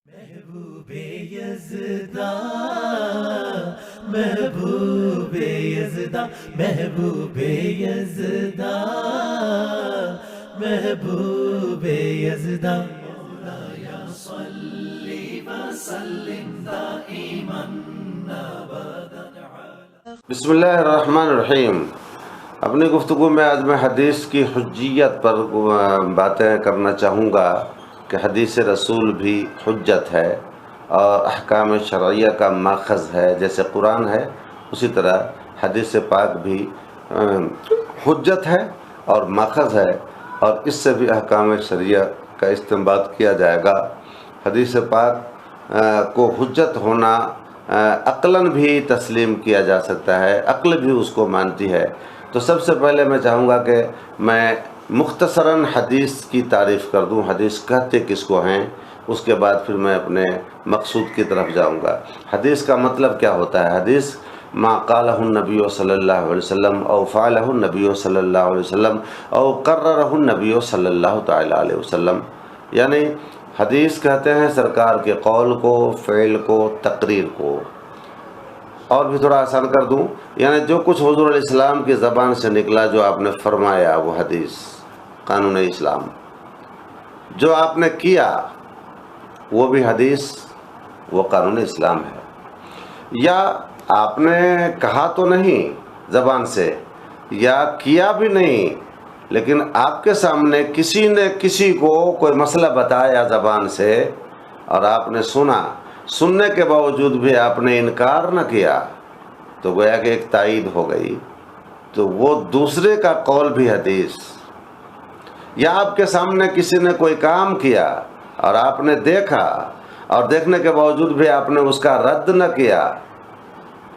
محبوب یزداں محبوب یزداں محبوب یزداں محبوب یزداں مولایا صلی وسلم دائما ابدا علی بسم اللہ الرحمن الرحیم۔ اپنی گفتگو میں آج میں حدیث کی حجیت پر باتیں کرنا چاہوں گا کہ حدیث رسول بھی حجت ہے اور احکام شرعیہ کا ماخذ ہے۔ جیسے قرآن ہے اسی طرح حدیث پاک بھی حجت ہے اور ماخذ ہے، اور اس سے بھی احکام شرعیہ کا استنباط کیا جائے گا۔ حدیث پاک کو حجت ہونا عقلاً بھی تسلیم کیا جا سکتا ہے، عقل بھی اس کو مانتی ہے۔ تو سب سے پہلے میں چاہوں گا کہ میں مختصراً حدیث کی تعریف کر دوں، حدیث کہتے کس کو ہیں، اس کے بعد پھر میں اپنے مقصود کی طرف جاؤں گا۔ حدیث کا مطلب کیا ہوتا ہے؟ حدیث ما قالہ النبی صلی اللہ علیہ وسلم او فعلہ النبی صلی اللہ علیہ وسلم او قررہ النبی صلی اللہ تعالی علیہ وسلم، یعنی حدیث کہتے ہیں سرکار کے قول کو، فعل کو، تقریر کو۔ اور بھی تھوڑا آسان کر دوں، یعنی جو کچھ حضور علیہ السلام کی زبان سے نکلا، جو آپ نے فرمایا وہ حدیث، قانون اسلام۔ جو آپ نے کیا وہ بھی حدیث، وہ قانون اسلام ہے۔ یا آپ نے کہا تو نہیں زبان سے، یا کیا بھی نہیں، لیکن آپ کے سامنے کسی نے کسی کو کوئی مسئلہ بتایا زبان سے اور آپ نے سنا، سننے کے باوجود بھی آپ نے انکار نہ کیا، تو گویا کہ ایک تائید ہو گئی، تو وہ دوسرے کا قول بھی حدیث۔ یا آپ کے سامنے کسی نے کوئی کام کیا اور آپ نے دیکھا، اور دیکھنے کے باوجود بھی آپ نے اس کا رد نہ کیا،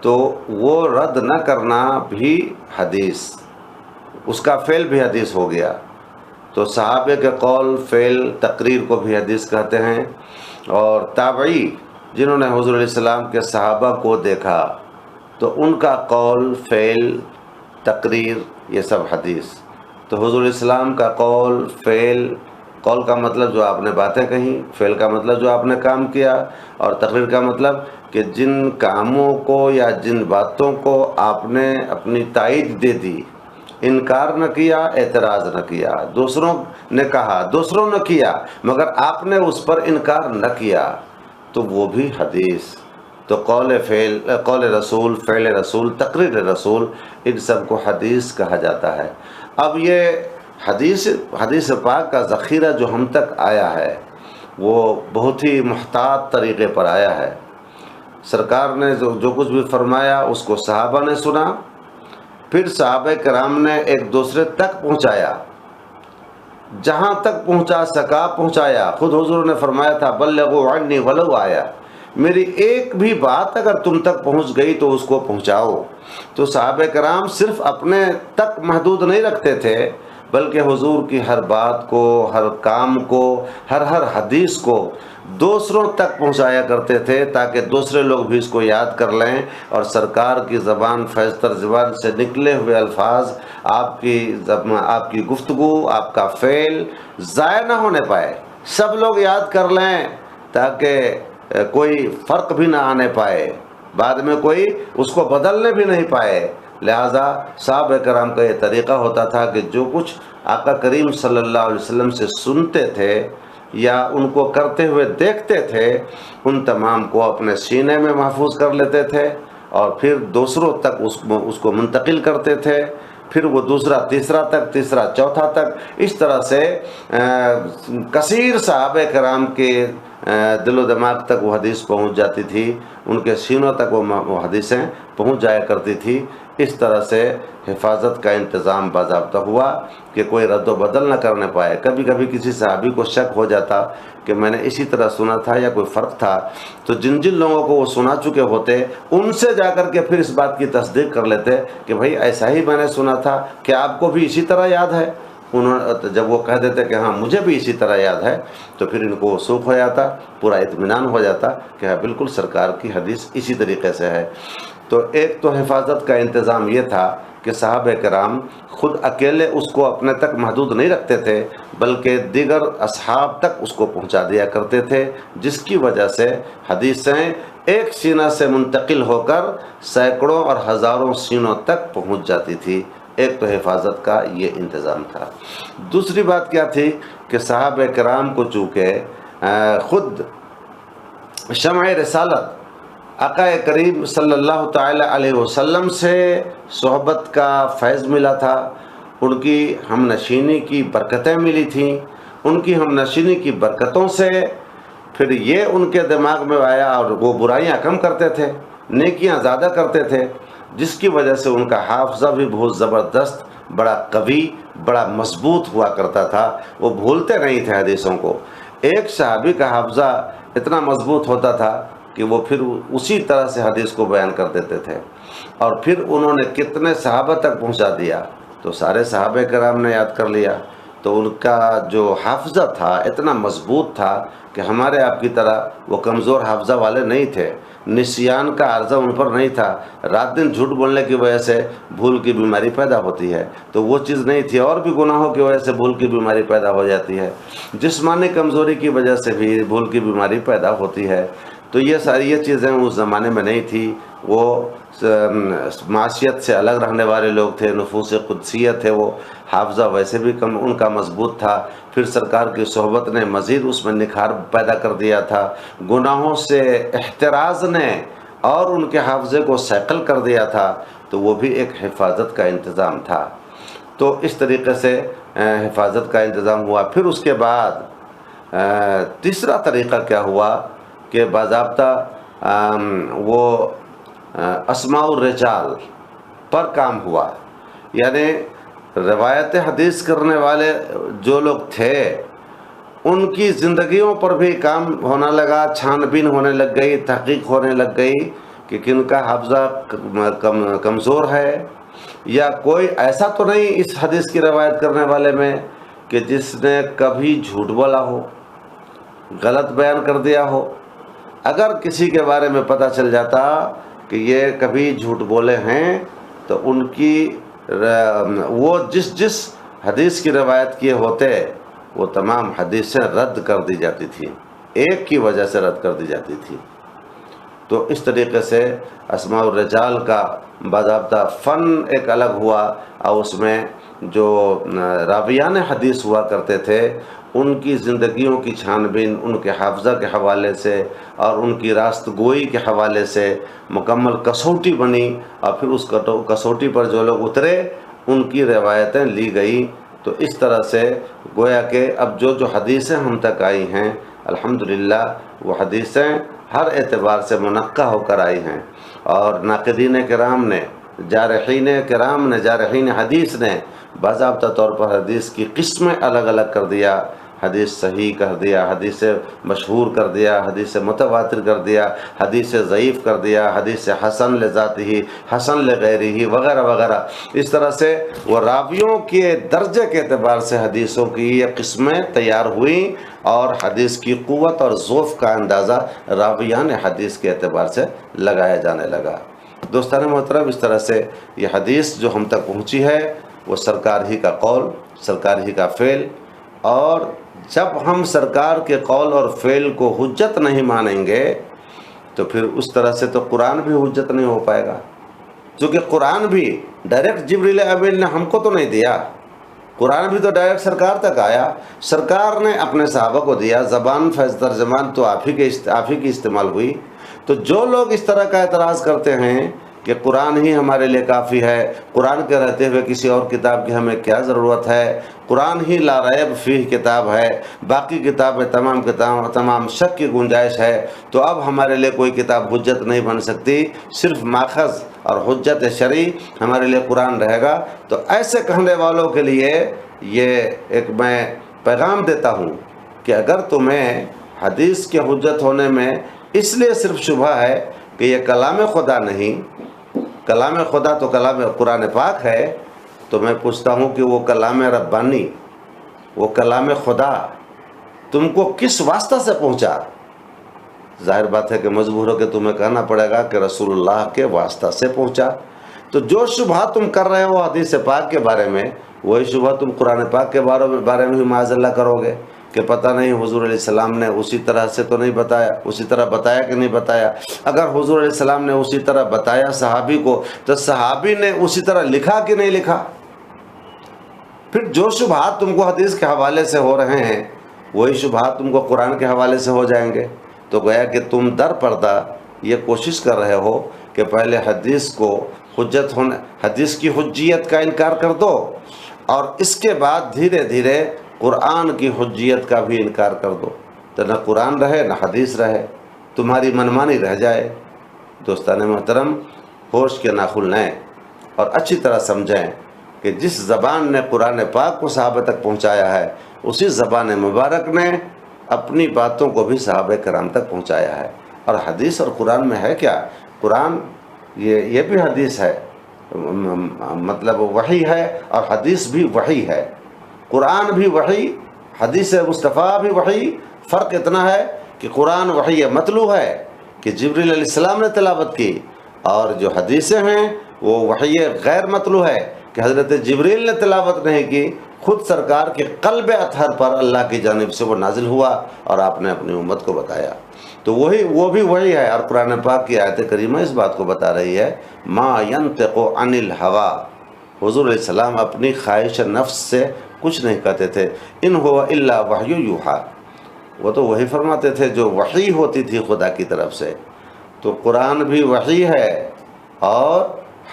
تو وہ رد نہ کرنا بھی حدیث، اس کا فعل بھی حدیث ہو گیا۔ تو صحابہ کے قول، فعل، تقریر کو بھی حدیث کہتے ہیں، اور تابعی جنہوں نے حضور علیہ السلام کے صحابہ کو دیکھا، تو ان کا قول، فعل، تقریر، یہ سب حدیث۔ تو حضور علیہ السلام کا قول، فعل، قول کا مطلب جو آپ نے باتیں کہیں، فعل کا مطلب جو آپ نے کام کیا، اور تقریر کا مطلب کہ جن کاموں کو یا جن باتوں کو آپ نے اپنی تائید دے دی، انکار نہ کیا، اعتراض نہ کیا، دوسروں نے کہا، دوسروں نے کیا، مگر آپ نے اس پر انکار نہ کیا، تو وہ بھی حدیث۔ تو قول رسول، فعل رسول، تقریر رسول، ان سب کو حدیث کہا جاتا ہے۔ اب یہ حدیث پاک کا ذخیرہ جو ہم تک آیا ہے وہ بہت ہی محتاط طریقے پر آیا ہے۔ سرکار نے جو کچھ بھی فرمایا اس کو صحابہ نے سنا، پھر صحابہ کرام نے ایک دوسرے تک پہنچایا، جہاں تک پہنچا سکا پہنچایا۔ خود حضور نے فرمایا تھا بلغوا عنی ولو آیا، میری ایک بھی بات اگر تم تک پہنچ گئی تو اس کو پہنچاؤ۔ تو صحابہ کرام صرف اپنے تک محدود نہیں رکھتے تھے، بلکہ حضور کی ہر بات کو، ہر کام کو، ہر حدیث کو دوسروں تک پہنچایا کرتے تھے، تاکہ دوسرے لوگ بھی اس کو یاد کر لیں، اور سرکار کی زبان، فیضتر زبان سے نکلے ہوئے الفاظ، آپ کی گفتگو، آپ کا فعل ضائع نہ ہونے پائے، سب لوگ یاد کر لیں، تاکہ کوئی فرق بھی نہ آنے پائے، بعد میں کوئی اس کو بدلنے بھی نہیں پائے۔ لہٰذا صحابہ کرام کا یہ طریقہ ہوتا تھا کہ جو کچھ آقا کریم صلی اللہ علیہ وسلم سے سنتے تھے یا ان کو کرتے ہوئے دیکھتے تھے، ان تمام کو اپنے سینے میں محفوظ کر لیتے تھے، اور پھر دوسروں تک اس کو منتقل کرتے تھے، پھر وہ دوسرا تیسرا تک، تیسرا چوتھا تک، اس طرح سے کثیر صحابہ کرام کے دل و دماغ تک وہ حدیث پہنچ جاتی تھی، ان کے سینوں تک وہ حدیثیں پہنچ جایا کرتی تھی۔ اس طرح سے حفاظت کا انتظام باضابطہ ہوا کہ کوئی رد و بدل نہ کرنے پائے۔ کبھی کبھی کسی صحابی کو شک ہو جاتا کہ میں نے اسی طرح سنا تھا یا کوئی فرق تھا، تو جن لوگوں کو وہ سنا چکے ہوتے ان سے جا کر کے پھر اس بات کی تصدیق کر لیتے کہ بھائی ایسا ہی میں نے سنا تھا، کیا آپ کو بھی اسی طرح یاد ہے؟ جب وہ کہہ دیتے کہ ہاں مجھے بھی اسی طرح یاد ہے، تو پھر ان کو وثوق ہو جاتا، پورا اطمینان ہو جاتا کہ ہاں بالکل سرکار کی حدیث اسی طریقے سے ہے۔ تو ایک تو حفاظت کا انتظام یہ تھا کہ صحابہ کرام خود اکیلے اس کو اپنے تک محدود نہیں رکھتے تھے، بلکہ دیگر اصحاب تک اس کو پہنچا دیا کرتے تھے، جس کی وجہ سے حدیثیں ایک سینہ سے منتقل ہو کر سینکڑوں اور ہزاروں سینوں تک پہنچ جاتی تھی۔ ایک تو حفاظت کا یہ انتظام تھا۔ دوسری بات کیا تھی کہ صحابہ کرام کو چونکہ خود شمع رسالت آقا کریم صلی اللہ تعالی علیہ وسلم سے صحبت کا فیض ملا تھا، ان کی ہم نشینی کی برکتیں ملی تھیں، ان کی ہم نشینی کی برکتوں سے پھر یہ ان کے دماغ میں آیا اور وہ برائیاں کم کرتے تھے، نیکیاں زیادہ کرتے تھے، جس کی وجہ سے ان کا حافظہ بھی بہت زبردست، بڑا قوی، بڑا مضبوط ہوا کرتا تھا، وہ بھولتے نہیں تھے حدیثوں کو۔ ایک صحابی کا حافظہ اتنا مضبوط ہوتا تھا کہ وہ پھر اسی طرح سے حدیث کو بیان کر دیتے تھے، اور پھر انہوں نے کتنے صحابہ تک پہنچا دیا، تو سارے صحابہ کرام نے یاد کر لیا، تو ان کا جو حافظہ تھا اتنا مضبوط تھا کہ ہمارے آپ کی طرح وہ کمزور حافظہ والے نہیں تھے، نسیان کا عرضہ ان پر نہیں تھا، رات دن جھوٹ بولنے کی وجہ سے بھول کی بیماری پیدا ہوتی ہے، تو وہ چیز نہیں تھی، اور بھی گناہوں کی وجہ سے بھول کی بیماری پیدا ہو جاتی ہے، جسمانی کمزوری کی وجہ سے بھی بھول کی بیماری پیدا ہوتی ہے، تو یہ ساری یہ چیزیں اس زمانے میں نہیں تھی۔ وہ معاشیت سے الگ رہنے والے لوگ تھے، نفوس قدسیہ تھے، وہ حافظہ ویسے بھی کم ان کا مضبوط تھا، پھر سرکار کی صحبت نے مزید اس میں نکھار پیدا کر دیا تھا، گناہوں سے احتراز نے اور ان کے حافظے کو سیکل کر دیا تھا، تو وہ بھی ایک حفاظت کا انتظام تھا۔ تو اس طریقے سے حفاظت کا انتظام ہوا۔ پھر اس کے بعد تیسرا طریقہ کیا ہوا کہ باضابطہ وہ اسماء الرجال پر کام ہوا، یعنی روایت حدیث کرنے والے جو لوگ تھے ان کی زندگیوں پر بھی کام ہونا لگا، چھان بین ہونے لگ گئی، تحقیق ہونے لگ گئی کہ کن کا حافظہ کمزور ہے، یا کوئی ایسا تو نہیں اس حدیث کی روایت کرنے والے میں کہ جس نے کبھی جھوٹ بولا ہو، غلط بیان کر دیا ہو۔ اگر کسی کے بارے میں پتہ چل جاتا کہ یہ کبھی جھوٹ بولے ہیں تو ان کی وہ جس حدیث کی روایت کیے ہوتے وہ تمام حدیثیں رد کر دی جاتی تھیں، ایک کی وجہ سے رد کر دی جاتی تھی۔ تو اس طریقے سے اسماء الرجال کا باضابطہ فن ایک الگ ہوا، اور اس میں جو راویان حدیث ہوا کرتے تھے ان کی زندگیوں کی چھان بین ان کے حافظہ کے حوالے سے اور ان کی راست گوئی کے حوالے سے مکمل کسوٹی بنی، اور پھر اس کسوٹی پر جو لوگ اترے ان کی روایتیں لی گئی۔ تو اس طرح سے گویا کہ اب جو حدیثیں ہم تک آئی ہیں الحمدللہ وہ حدیثیں ہر اعتبار سے منقح ہو کر آئی ہیں، اور ناقدین کرام نے، جارحین کرام نے، جارحین حدیث نے باضابطہ طور پر حدیث کی قسمیں الگ الگ کر دیا، حدیث صحیح کر دیا، حدیث مشہور کر دیا، حدیث متواتر کر دیا، حدیث ضعیف کر دیا، حدیث حسن لذاتہ، حسن لغیرہ وغیرہ وغیرہ۔ اس طرح سے وہ راویوں کے درجے کے اعتبار سے حدیثوں کی یہ قسمیں تیار ہوئیں، اور حدیث کی قوت اور ذوف کا اندازہ راویان حدیث کے اعتبار سے لگایا جانے لگا۔ دوستان محترم، اس طرح سے یہ حدیث جو ہم تک پہنچی ہے وہ سرکار ہی کا قول، سرکار ہی کا فعل، اور جب ہم سرکار کے قول اور فعل کو حجت نہیں مانیں گے تو پھر اس طرح سے تو قرآن بھی حجت نہیں ہو پائے گا، کیونکہ قرآن بھی ڈائریکٹ جبریل امین نے ہم کو تو نہیں دیا، قرآن بھی تو ڈائریکٹ سرکار تک آیا، سرکار نے اپنے صحابہ کو دیا، زبان فیض ترجمان تو آپ ہی کی استعمال ہوئی۔ تو جو لوگ اس طرح کا اعتراض کرتے ہیں کہ قرآن ہی ہمارے لیے کافی ہے، قرآن کے رہتے ہوئے کسی اور کتاب کی ہمیں کیا ضرورت ہے، قرآن ہی لا ریب فیہ کتاب ہے، باقی کتابیں تمام شک کی گنجائش ہے، تو اب ہمارے لیے کوئی کتاب حجت نہیں بن سکتی، صرف ماخذ اور حجت شرعی ہمارے لیے قرآن رہے گا۔ تو ایسے کہنے والوں کے لیے یہ ایک میں پیغام دیتا ہوں کہ اگر تمہیں حدیث کے حجت ہونے میں اس لیے صرف شبہ ہے کہ یہ کلام خدا نہیں، کلام خدا تو کلام قرآن پاک ہے، تو میں پوچھتا ہوں کہ وہ کلام ربانی، وہ کلام خدا تم کو کس واسطہ سے پہنچا؟ ظاہر بات ہے کہ مجبور ہو کہ تمہیں کہنا پڑے گا کہ رسول اللہ کے واسطہ سے پہنچا۔ تو جو شبہ تم کر رہے ہو حدیث پاک کے بارے میں، وہی شبہ تم قرآن پاک کے بارے میں بھی معاذ اللہ کرو گے کہ پتہ نہیں حضور علیہ السلام نے اسی طرح سے تو نہیں بتایا، اسی طرح بتایا کہ نہیں بتایا۔ اگر حضور علیہ السلام نے اسی طرح بتایا صحابی کو، تو صحابی نے اسی طرح لکھا کہ نہیں لکھا؟ پھر جو شبہات تم کو حدیث کے حوالے سے ہو رہے ہیں، وہی شبہات تم کو قرآن کے حوالے سے ہو جائیں گے۔ تو گویا کہ تم در پردہ یہ کوشش کر رہے ہو کہ پہلے حدیث کو حدیث کی حجیت کا انکار کر دو، اور اس کے بعد دھیرے دھیرے قرآن کی حجیت کا بھی انکار کر دو، تو نہ قرآن رہے نہ حدیث رہے، تمہاری منمانی رہ جائے۔ دوستان محترم، ہوش کے ناخن لیں اور اچھی طرح سمجھیں کہ جس زبان نے قرآن پاک کو صحابہ تک پہنچایا ہے، اسی زبان مبارک نے اپنی باتوں کو بھی صحابہ کرام تک پہنچایا ہے۔ اور حدیث اور قرآن میں ہے کیا؟ قرآن یہ بھی حدیث ہے، مطلب وحی ہے، اور حدیث بھی وحی ہے۔ قرآن بھی وحی، حدیث مصطفیٰ بھی وحی۔ فرق اتنا ہے کہ قرآن وحی متلو ہے کہ جبریل علیہ السلام نے تلاوت کی، اور جو حدیثیں ہیں وہ وحی غیر متلو ہے کہ حضرت جبریل نے تلاوت نہیں کی، خود سرکار کے قلب اطہر پر اللہ کی جانب سے وہ نازل ہوا اور آپ نے اپنی امت کو بتایا۔ تو وہ بھی وہی ہے۔ اور قرآن پاک کی آیت کریمہ اس بات کو بتا رہی ہے، ما ینطق عن الہوا، حضور علیہ السلام اپنی خواہش نفس سے کچھ نہیں کہتے تھے، ان هو الا وحی یوحی، وہ تو وہی فرماتے تھے جو وحی ہوتی تھی خدا کی طرف سے۔ تو قرآن بھی وحی ہے اور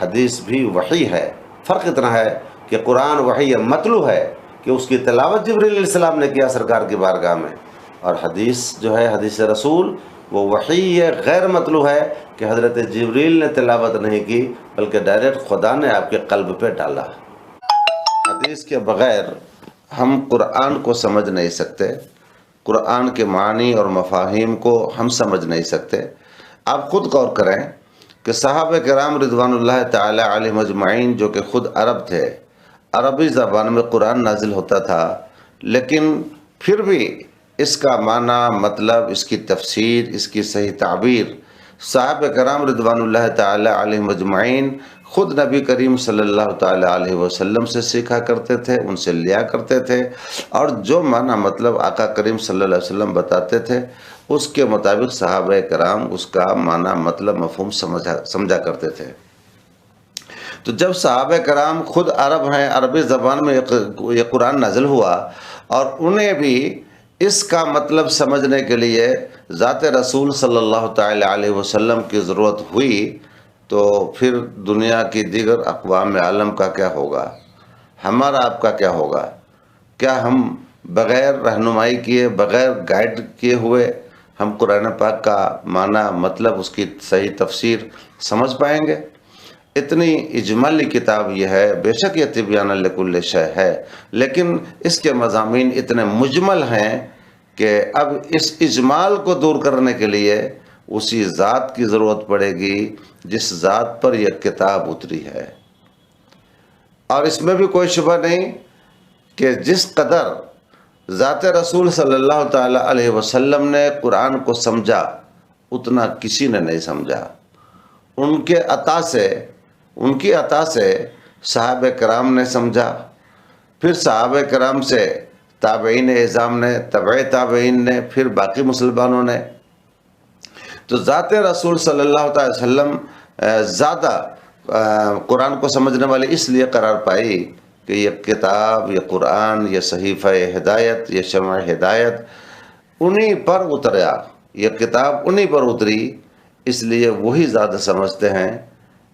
حدیث بھی وحی ہے۔ فرق اتنا ہے کہ قرآن وحی متلو ہے کہ اس کی تلاوت جبریل علیہ السلام نے کیا سرکار کی بارگاہ میں، اور حدیث جو ہے حدیث رسول وہ وحی غیر متلو ہے کہ حضرت جبریل نے تلاوت نہیں کی بلکہ ڈائریکٹ خدا نے آپ کے قلب پہ ڈالا۔ حدیث کے بغیر ہم قرآن کو سمجھ نہیں سکتے، قرآن کے معنی اور مفاہیم کو ہم سمجھ نہیں سکتے۔ آپ خود غور کریں کہ صحابہ کرام رضوان اللہ تعالی علیہم اجمعین جو کہ خود عرب تھے، عربی زبان میں قرآن نازل ہوتا تھا، لیکن پھر بھی اس کا معنی، مطلب، اس کی تفسیر، اس کی صحیح تعبیر صحابہ کرام رضوان اللہ تعالی علیہم اجمعین خود نبی کریم صلی اللہ تعالی علیہ وسلم سے سیکھا کرتے تھے، ان سے لیا کرتے تھے، اور جو معنی مطلب آقا کریم صلی اللہ علیہ وسلم بتاتے تھے اس کے مطابق صحابہ کرام اس کا معنی مطلب مفہوم سمجھا کرتے تھے۔ تو جب صحابہ کرام خود عرب ہیں، عربی زبان میں یہ قرآن نازل ہوا، اور انہیں بھی اس کا مطلب سمجھنے کے لیے ذات رسول صلی اللہ تعالی علیہ وسلم کی ضرورت ہوئی، تو پھر دنیا کی دیگر اقوام عالم کا کیا ہوگا؟ ہمارا آپ کا کیا ہوگا؟ کیا ہم بغیر رہنمائی کیے، بغیر گائیڈ کیے ہوئے ہم قرآن پاک کا معنی مطلب اس کی صحیح تفسیر سمجھ پائیں گے؟ اتنی اجمالی کتاب یہ ہے، بے شک یہ تبیان لکل شیء ہے، لیکن اس کے مضامین اتنے مجمل ہیں کہ اب اس اجمال کو دور کرنے کے لیے اسی ذات کی ضرورت پڑے گی جس ذات پر یہ کتاب اتری ہے۔ اور اس میں بھی کوئی شبہ نہیں کہ جس قدر ذات رسول صلی اللہ تعالی علیہ وسلم نے قرآن کو سمجھا اتنا کسی نے نہیں سمجھا۔ ان کی عطا سے صحابہ کرام نے سمجھا، پھر صحابہ کرام سے تابعین اعظام نے، تبع تابعین نے، پھر باقی مسلمانوں نے۔ تو ذات رسول صلی اللہ تعالی وسلم زیادہ قرآن کو سمجھنے والے اس لیے قرار پائی کہ یہ کتاب، یہ قرآن، یہ صحیفہ ہدایت، یہ شمع ہدایت انہی پر اتریا، یہ کتاب انہی پر اتری، اس لیے وہی زیادہ سمجھتے ہیں۔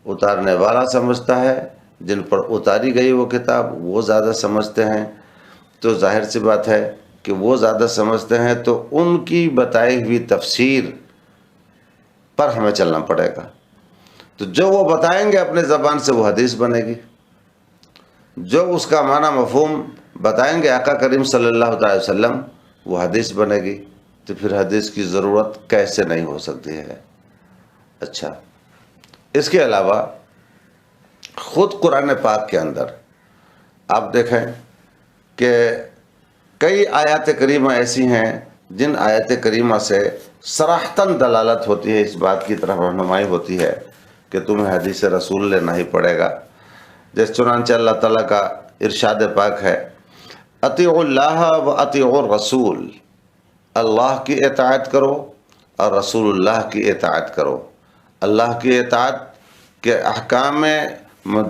اتارنے والا سمجھتا ہے، جن پر اتاری گئی وہ کتاب وہ زیادہ سمجھتے ہیں۔ تو ظاہر سی بات ہے کہ وہ زیادہ سمجھتے ہیں تو ان کی بتائی ہوئی تفسیر پر ہمیں چلنا پڑے گا۔ تو جو وہ بتائیں گے اپنے زبان سے وہ حدیث بنے گی، جو اس کا معنی مفہوم بتائیں گے آقا کریم صلی اللہ علیہ وسلم وہ حدیث بنے گی۔ تو پھر حدیث کی ضرورت کیسے نہیں ہو سکتی ہے؟ اچھا، اس کے علاوہ خود قرآن پاک کے اندر آپ دیکھیں کہ کئی آیات کریمہ ایسی ہیں جن آیت کریمہ سے صراحتاً دلالت ہوتی ہے، اس بات کی طرف رہنمائی ہوتی ہے کہ تمہیں حدیث رسول لینا ہی پڑے گا۔ جس چنانچہ اللہ تعالیٰ کا ارشاد پاک ہے، اطیعوا اللہ و اطیعوا الرسول، اللہ کی اطاعت کرو اور رسول اللہ کی اطاعت کرو۔ اللہ کی اطاعت کے احکام میں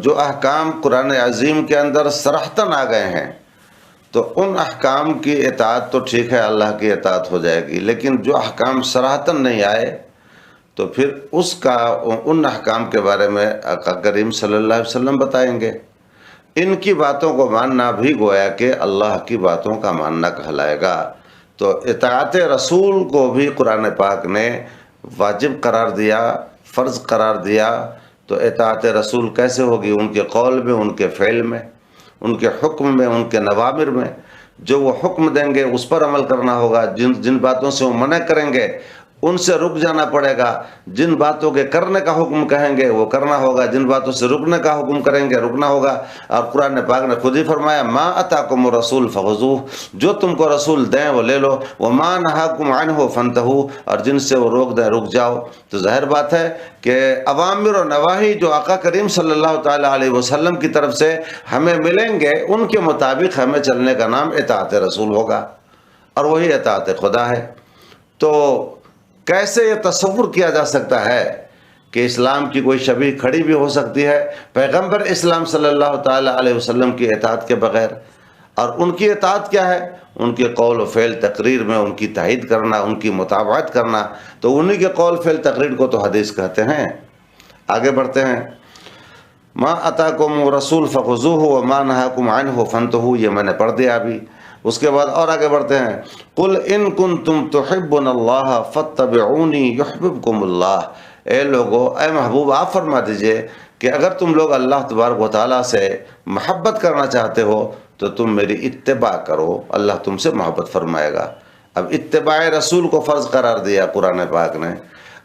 جو احکام قرآن عظیم کے اندر صراحتاً آ گئے ہیں، تو ان احکام کی اطاعت تو ٹھیک ہے، اللہ کی اطاعت ہو جائے گی، لیکن جو احکام صراحتاً نہیں آئے تو پھر ان احکام کے بارے میں آقا کریم صلی اللہ علیہ وسلم بتائیں گے۔ ان کی باتوں کو ماننا بھی گویا کہ اللہ کی باتوں کا ماننا کہلائے گا۔ تو اطاعت رسول کو بھی قرآن پاک نے واجب قرار دیا، فرض قرار دیا۔ تو اطاعت رسول کیسے ہوگی؟ ان کے قول میں، ان کے فعل میں، ان کے حکم میں، ان کے نوامر میں۔ جو وہ حکم دیں گے اس پر عمل کرنا ہوگا، جن باتوں سے وہ منع کریں گے ان سے رک جانا پڑے گا، جن باتوں کے کرنے کا حکم کہیں گے وہ کرنا ہوگا، جن باتوں سے رکنے کا حکم کریں گے رکنا ہوگا۔ اور قرآن پاک نے خود ہی فرمایا، ما اتاکم الرسول فخذوہ، جو تم کو رسول دیں وہ لے لو، وما نہاکم عنہ فانتہوا، اور جن سے وہ روک دیں رک جاؤ۔ تو ظاہر بات ہے کہ اوامر و نواہی جو آقا کریم صلی اللہ تعالیٰ علیہ وسلم کی طرف سے ہمیں ملیں گے، ان کے مطابق ہمیں چلنے کا نام اطاعت رسول ہوگا، اور وہی اطاعت خدا ہے۔ تو کیسے یہ تصور کیا جا سکتا ہے کہ اسلام کی کوئی شبیہ کھڑی بھی ہو سکتی ہے پیغمبر اسلام صلی اللہ تعالیٰ علیہ وسلم کی اطاعت کے بغیر؟ اور ان کی اطاعت کیا ہے؟ ان کے قول و فعل تقریر میں ان کی تائید کرنا، ان کی متابعت کرنا۔ تو انہی کے قول فعل تقریر کو تو حدیث کہتے ہیں۔ آگے بڑھتے ہیں، ما اتاکم رسول فخذوہ وما نہاکم عنہ فانتہوا، یہ میں نے پڑھ دیا ابھی۔ اس کے بعد اور آگے بڑھتے ہیں، قل ان کنتم تحبون اللہ فاتبعونی یحببکم اللہ، اے لوگو، اے محبوب آپ فرما دیجئے کہ اگر تم لوگ اللہ تبارک و تعالیٰ سے محبت کرنا چاہتے ہو تو تم میری اتباع کرو، اللہ تم سے محبت فرمائے گا۔ اب اتباع رسول کو فرض قرار دیا قرآن پاک نے،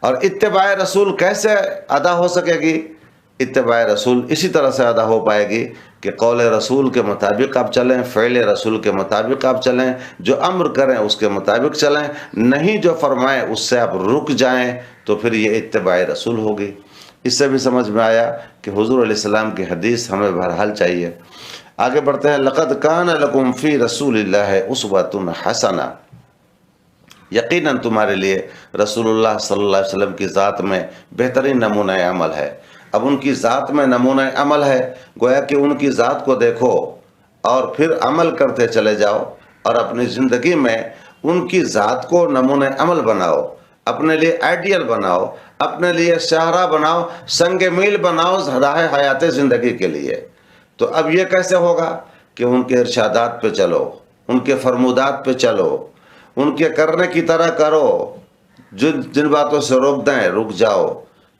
اور اتباع رسول کیسے ادا ہو سکے گی؟ اتباع رسول اسی طرح سے ادا ہو پائے گی کہ قول رسول کے مطابق آپ چلیں، فعل رسول کے مطابق آپ چلیں، جو امر کریں اس کے مطابق چلیں، نہیں جو فرمائیں اس سے آپ رک جائیں، تو پھر یہ اتباع رسول ہوگی۔ اس سے بھی سمجھ میں آیا کہ حضور علیہ السلام کی حدیث ہمیں بہرحال چاہیے۔ آگے بڑھتے ہیں، لقد کان لکم فی رسول اللہ اسوۃ حسنہ، یقیناً تمہارے لیے رسول اللہ صلی اللہ علیہ وسلم کی ذات میں بہترین نمونہ عمل ہے۔ اب ان کی ذات میں نمونہ عمل ہے، گویا کہ ان کی ذات کو دیکھو اور پھر عمل کرتے چلے جاؤ، اور اپنی زندگی میں ان کی ذات کو نمونہ عمل بناؤ، اپنے لیے آئیڈیل بناؤ، اپنے لیے شاہراہ بناؤ، سنگ میل بناؤ راہ حیات زندگی کے لیے۔ تو اب یہ کیسے ہوگا کہ ان کے ارشادات پہ چلو، ان کے فرمودات پہ چلو، ان کے کرنے کی طرح کرو، جن باتوں سے روک دیں رک جاؤ۔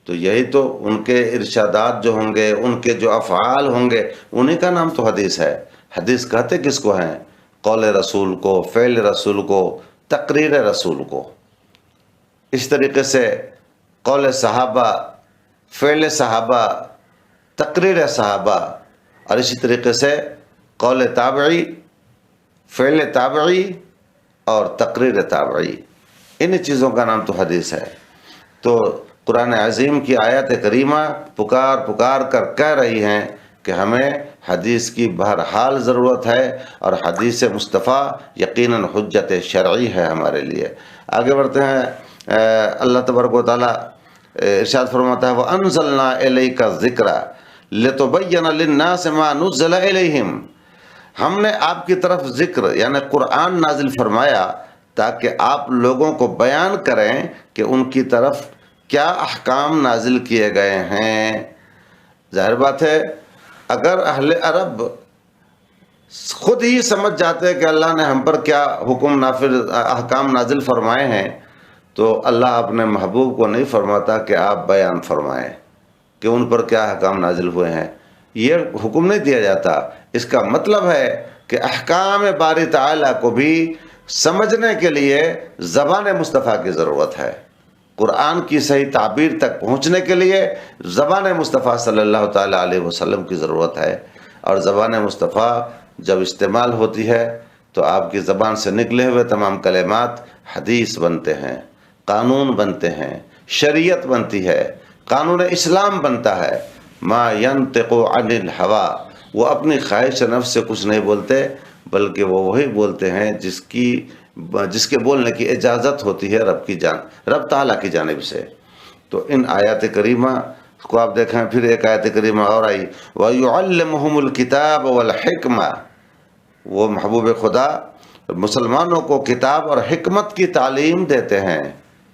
تو یہی تو ان کے ارشادات جو ہوں گے، ان کے جو افعال ہوں گے، انہی کا نام تو حدیث ہے۔ حدیث کہتے کس کو ہیں؟ قول رسول کو، فعل رسول کو، تقریر رسول کو۔ اس طریقے سے قول صحابہ، فعل صحابہ، تقریر صحابہ، اور اسی طریقے سے قول تابعی، فعل تابعی اور تقریر تابعی، ان چیزوں کا نام تو حدیث ہے۔ تو قرآن عظیم کی آیت کریمہ پکار کر کہہ رہی ہیں کہ ہمیں حدیث کی بہرحال ضرورت ہے، اور حدیث مصطفیٰ یقیناً حجت شرعی ہے ہمارے لیے۔ آگے بڑھتے ہیں، اللہ تبارک و تعالیٰ ارشاد فرماتا ہے، وَأَنزَلْنَا إِلَيْكَ الذِّكْرَ لِتُبَيِّنَ لِلنَّاسِ مَا نُزِّلَ إِلَيْهِمْ، ہم نے آپ کی طرف ذکر یعنی قرآن نازل فرمایا تاکہ آپ لوگوں کو بیان کریں کہ ان کی طرف کیا احکام نازل کیے گئے ہیں۔ ظاہر بات ہے اگر اہل عرب خود ہی سمجھ جاتے کہ اللہ نے ہم پر کیا حکم نافذ احکام نازل فرمائے ہیں، تو اللہ اپنے محبوب کو نہیں فرماتا کہ آپ بیان فرمائیں کہ ان پر کیا احکام نازل ہوئے ہیں۔ یہ حکم نہیں دیا جاتا۔ اس کا مطلب ہے کہ احکام باری تعالیٰ کو بھی سمجھنے کے لیے زبان مصطفیٰ کی ضرورت ہے، قرآن کی صحیح تعبیر تک پہنچنے کے لیے زبان مصطفیٰ صلی اللہ تعالیٰ علیہ وسلم کی ضرورت ہے۔ اور زبان مصطفیٰ جب استعمال ہوتی ہے تو آپ کی زبان سے نکلے ہوئے تمام کلمات حدیث بنتے ہیں، قانون بنتے ہیں، شریعت بنتی ہے، قانون اسلام بنتا ہے۔ ما ینطق عن الہوا، وہ اپنی خواہش نفس سے کچھ نہیں بولتے، بلکہ وہ وہی بولتے ہیں جس کے بولنے کی اجازت ہوتی ہے رب تعالیٰ کی جانب سے۔ تو ان آیات کریمہ کو آپ دیکھیں، پھر ایک آیت کریمہ اور آئی، وَيُعَلِّمُهُمُ الْكِتَابَ وَالْحِکْمَةَ، وہ محبوب خدا مسلمانوں کو کتاب اور حکمت کی تعلیم دیتے ہیں،